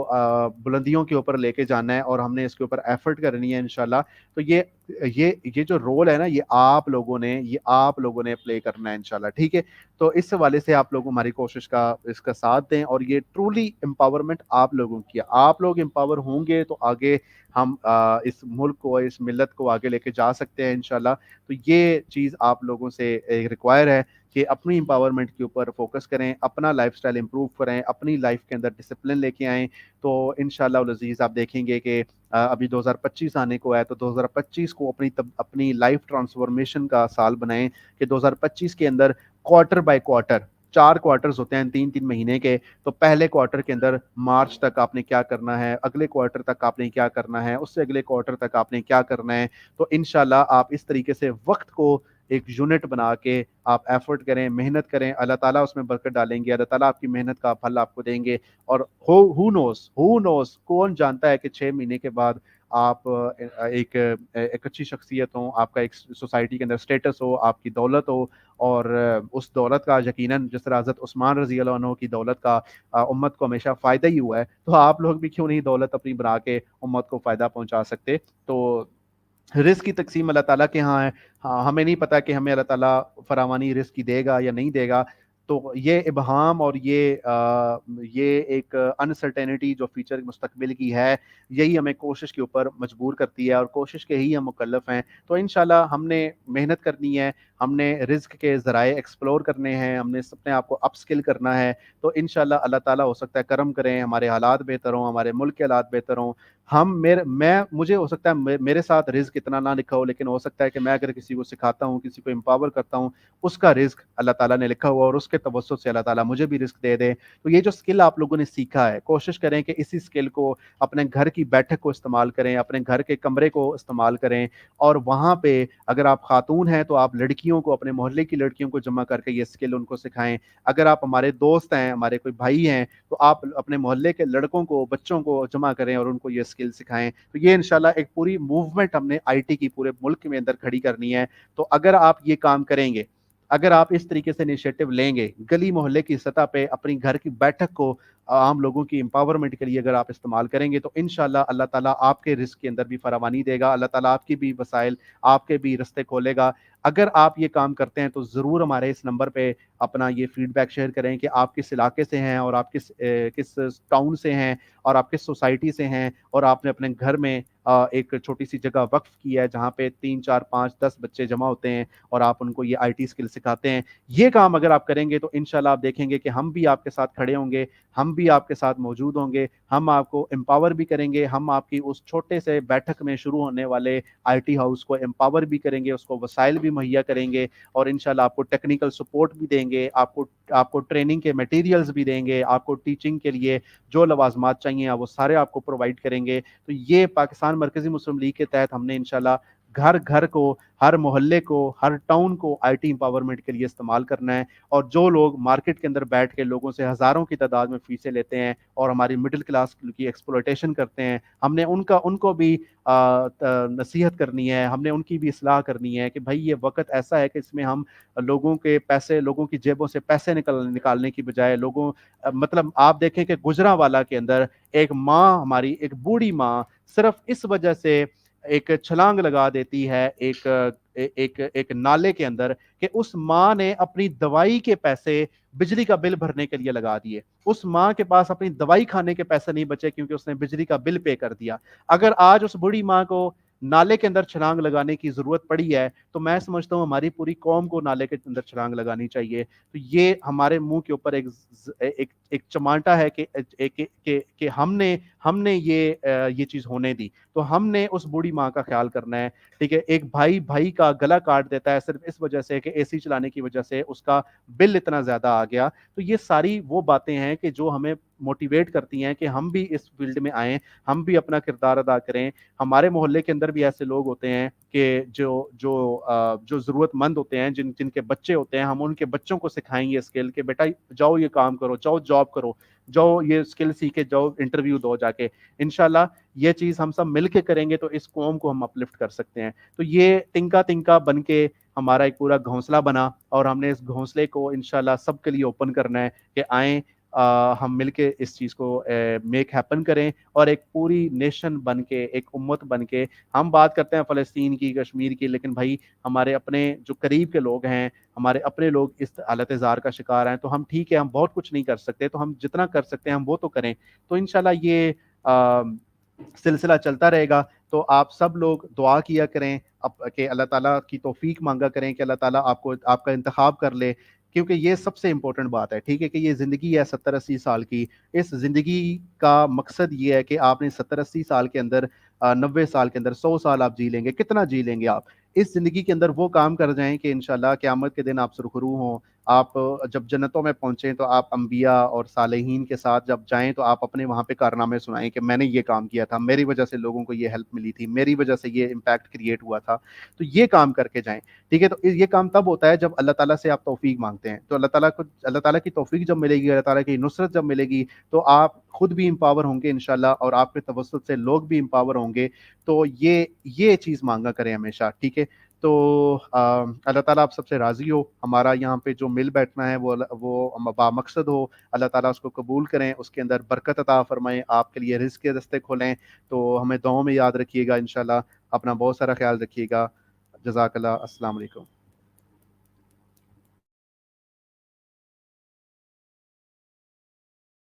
बुलंदियों के ऊपर लेके जाना है और हमने इसके ऊपर एफर्ट करनी है इंशाअल्लाह। तो ये जो रोल है ना, ये आप लोगों ने प्ले करना है इंशाअल्लाह, ठीक है। तो इस हवाले से आप लोग हमारी कोशिश का इसका साथ दें और ये ट्रूली एम्पावरमेंट आप लोगों की है। आप लोग एम्पावर होंगे तो आगे हम इस मुल्क को, इस मिल्लत को आगे लेके जा सकते हैं इंशाअल्लाह। तो ये चीज़ आप लोगों से रिक्वायर है कि अपनी एम्पावरमेंट के ऊपर फोकस करें, अपना लाइफस्टाइल इंप्रूव करें, अपनी लाइफ के अंदर डिसिप्लिन लेके आएँ। तो इंशाअल्लाह उल अज़ीज़ आप देखेंगे कि अभी 2025 आने को है, तो 2025 को अपनी लाइफ ट्रांसफॉर्मेशन का साल बनाएं कि 2025 के अंदर क्वार्टर बाय क्वार्टर, 4 क्वार्टर्स होते हैं 3-3 महीने के, तो पहले क्वार्टर के अंदर मार्च तक आपने क्या करना है, अगले क्वार्टर तक आपने क्या करना है, उससे अगले क्वार्टर तक आपने क्या करना है। तो इंशाअल्लाह आप इस तरीके से वक्त को एक यूनिट बना के आप एफर्ट करें, मेहनत करें, अल्लाह ताला उसमें बरकत डालेंगे, अल्लाह ताला आपकी मेहनत का फल आपको देंगे। और हू नोस, कौन जानता है कि 6 महीने के बाद आप एक अच्छी शख्सियत हो, आपका एक सोसाइटी के अंदर स्टेटस हो, आपकी दौलत हो, और उस दौलत का यकीनन जिस तरह हज़रत उस्मान रज़ी अल्लाह अन्हु की दौलत का उम्मत को हमेशा फ़ायदा ही हुआ है, तो आप लोग भी क्यों नहीं दौलत अपनी बना के उम्मत को फ़ायदा पहुँचा सकते। तो रिस्क की तकसीम अल्लाह ताला के यहाँ है। हाँ, हमें नहीं पता कि हमें अल्लाह ताला फरावानी रिस्क की देगा या नहीं देगा। तो ये इबहाम और ये एक अनसर्टेनिटी जो फ्यूचर मुस्तकबिल की है, यही हमें कोशिश के ऊपर मजबूर करती है और कोशिश के ही हम मुकल्लफ हैं। तो इंशाल्लाह हमने मेहनत करनी है, हमने रिस्क के ज़राए एक्सप्लोर करने हैं, हमने अपने आप को अपस्किल करना है। तो इंशाल्लाह अल्लाह ताला हो सकता है करम करें, हमारे हालात बेहतर हों, हमारे मुल्क के हालात बेहतर हों। मुझे हो सकता है मेरे साथ रिस्क इतना ना लिखा हो, लेकिन हो सकता है कि मैं अगर किसी को सिखाता हूँ, किसी को एम्पावर करता हूँ, उसका रिस्क अल्लाह ताला ने लिखा हुआ और उसके तवज्जुह से अल्लाह ताला मुझे भी रिस्क दे दे। तो ये जो स्किल आप लोगों ने सीखा है, कोशिश करें कि इसी स्किल को अपने घर की बैठक को इस्तेमाल करें, अपने घर के कमरे को इस्तेमाल करें, और वहाँ पे अगर आप खातून हैं तो आप लड़कियों को, अपने मोहल्ले की लड़कियों को जमा करके ये स्किल उनको सिखाएं। अगर आप हमारे दोस्त हैं, हमारे कोई भाई हैं, तो आप अपने मोहल्ले के लड़कों को, बच्चों को जमा करें और उनको ये स्किल सिखाएं। तो ये इंशाल्लाह एक पूरी मूवमेंट हमने आईटी की पूरे मुल्क में अंदर खड़ी करनी है। तो अगर आप ये काम करेंगे, अगर आप इस तरीके से इनिशिएटिव लेंगे, गली मोहल्ले की सतह पे अपनी घर की बैठक को आम लोगों की एम्पावरमेंट के लिए अगर आप इस्तेमाल करेंगे, तो इंशाल्लाह अल्लाह ताला आपके रिस्क के अंदर भी फरावानी देगा, अल्लाह ताला आपकी भी वसाइल, आपके भी रास्ते खोलेगा। अगर आप ये काम करते हैं तो ज़रूर हमारे इस नंबर पे अपना ये फीडबैक शेयर करें कि आप किस इलाके से हैं और आप किस टाउन से हैं और आप किस सोसाइटी से हैं, और आपने अपने घर में एक छोटी सी जगह वक्फ की है जहाँ पे 3, 4, 5, 10 बच्चे जमा होते हैं और आप उनको ये आईटी स्किल सिखाते हैं। ये काम अगर आप करेंगे तो इंशाल्लाह आप देखेंगे कि हम भी आपके साथ खड़े होंगे, हम भी आपके साथ मौजूद होंगे, हम आपको एम्पावर भी करेंगे, हम आपकी उस छोटे से बैठक में शुरू होने वाले आईटी हाउस को एम्पावर भी करेंगे, उसको वसाइल भी मुहैया करेंगे, और इंशाल्लाह आपको टेक्निकल सपोर्ट भी देंगे, आपको ट्रेनिंग के मटेरियल्स भी देंगे, आपको टीचिंग के लिए जो लवाजमात चाहिए वो सारे आपको प्रोवाइड करेंगे। तो ये पाकिस्तान मरकज़ी मुस्लिम लीग के तहत हमने इंशाल्लाह घर घर को, हर मोहल्ले को, हर टाउन को आईटी एम्पावरमेंट के लिए इस्तेमाल करना है। और जो लोग मार्केट के अंदर बैठ के लोगों से हज़ारों की तादाद में फीसें लेते हैं और हमारी मिडिल क्लास की एक्सप्लॉयटेशन करते हैं, हमने उनको भी नसीहत करनी है, हमने उनकी भी इस्लाह करनी है कि भाई ये वक्त ऐसा है कि इसमें हम लोगों के पैसे, लोगों की जेबों से पैसे निकालने की बजाय मतलब आप देखें कि गुजरांवाला के अंदर एक माँ, हमारी एक बूढ़ी माँ, सिर्फ इस वजह से एक छलांग लगा देती है एक एक नाले के अंदर कि उस माँ ने अपनी दवाई के पैसे बिजली का बिल भरने के लिए लगा दिए। उस माँ के पास अपनी दवाई खाने के पैसे नहीं बचे क्योंकि उसने बिजली का बिल पे कर दिया। अगर आज उस बूढ़ी माँ को नाले के अंदर छलांग लगाने की जरूरत पड़ी है तो मैं समझता हूँ हमारी पूरी कौम को नाले के अंदर छलांग लगानी चाहिए। तो ये हमारे मुंह के ऊपर एक चमाटा है कि हमने ये चीज होने दी, तो हमने उस बूढ़ी माँ का ख्याल करना है। ठीक है, एक भाई भाई का गला काट देता है सिर्फ इस वजह से कि एसी चलाने की वजह से उसका बिल इतना ज्यादा आ गया। तो ये सारी वो बातें हैं कि जो हमें मोटिवेट करती हैं कि हम भी इस फील्ड में आए, हम भी अपना किरदार अदा करें। हमारे मोहल्ले के अंदर भी ऐसे लोग होते हैं कि जो जरूरतमंद होते हैं, जिनके बच्चे होते हैं, हम उनके बच्चों को सिखाएंगे स्किल के बेटा जाओ ये काम करो, जाओ जॉब करो, जाओ ये स्किल सीखे, जाओ इंटरव्यू दो जाके। इंशाल्लाह ये चीज हम सब मिलके करेंगे तो इस कौम को हम अपलिफ्ट कर सकते हैं। तो ये तिनका तिनका बन के हमारा एक पूरा घोंसला बना और हमने इस घोंसले को इंशाल्लाह सबके लिए ओपन करना है कि आए हम मिलके इस चीज़ को मेक हैपन करें और एक पूरी नेशन बन के, एक उम्मत बन के। हम बात करते हैं फ़लस्तीन की, कश्मीर की, लेकिन भाई हमारे अपने जो करीब के लोग हैं, हमारे अपने लोग इस हालत ज़ार का शिकार हैं। तो हम ठीक है, हम बहुत कुछ नहीं कर सकते, तो हम जितना कर सकते हैं हम वो तो करें। तो इंशाल्लाह ये सिलसिला चलता रहेगा। तो आप सब लोग दुआ किया करें कि अल्लाह ताला की तौफीक मांगा करें कि अल्लाह ताला आपको आपका इंतखाब कर ले, क्योंकि ये सबसे इंपॉर्टेंट बात है। ठीक है कि ये ज़िंदगी है 70-80 साल की। इस ज़िंदगी का मकसद ये है कि आपने 70-80 साल के अंदर 90 साल के अंदर 100 साल आप जी लेंगे। कितना जी लेंगे आप? इस ज़िंदगी के अंदर वो काम कर जाएँ कि इंशाल्लाह क़यामत के दिन आप सुरखरू हों। आप जब जन्नतों में पहुँचे तो आप अंबिया और सालेहीन के साथ जब जाएँ तो आप अपने वहाँ पे कारनामे सुनाएँ कि मैंने ये काम किया था, मेरी वजह से लोगों को ये हेल्प मिली थी, मेरी वजह से ये इम्पैक्ट क्रिएट हुआ था। तो ये काम करके जाएँ। ठीक है? तो ये काम तब होता है जब अल्लाह ताला से आप तौफीक माँगते हैं। तो अल्लाह ताला की तौफीक जब मिलेगी, अल्लाह ताला की नुसरत जब मिलेगी, तो आप खुद भी एम्पावर होंगे इंशाल्लाह और आपके तवस्सुत से लोग भी एम्पावर होंगे। तो ये चीज़ माँगा करें हमेशा। ठीक है? तो अल्लाह ताला आप सबसे राज़ी हो। हमारा यहाँ पे जो मिल बैठना है वो बामकसद हो। अल्लाह ताला उसको कबूल करें, उसके अंदर बरकत अता फ़रमाएँ, आपके लिए रिज़्क़ के रास्ते खोलें। तो हमें दुआओं में याद रखिएगा इंशाल्लाह। अपना बहुत सारा ख़्याल रखिएगा। जज़ाकल्लाह। अस्सलाम वालेकुम।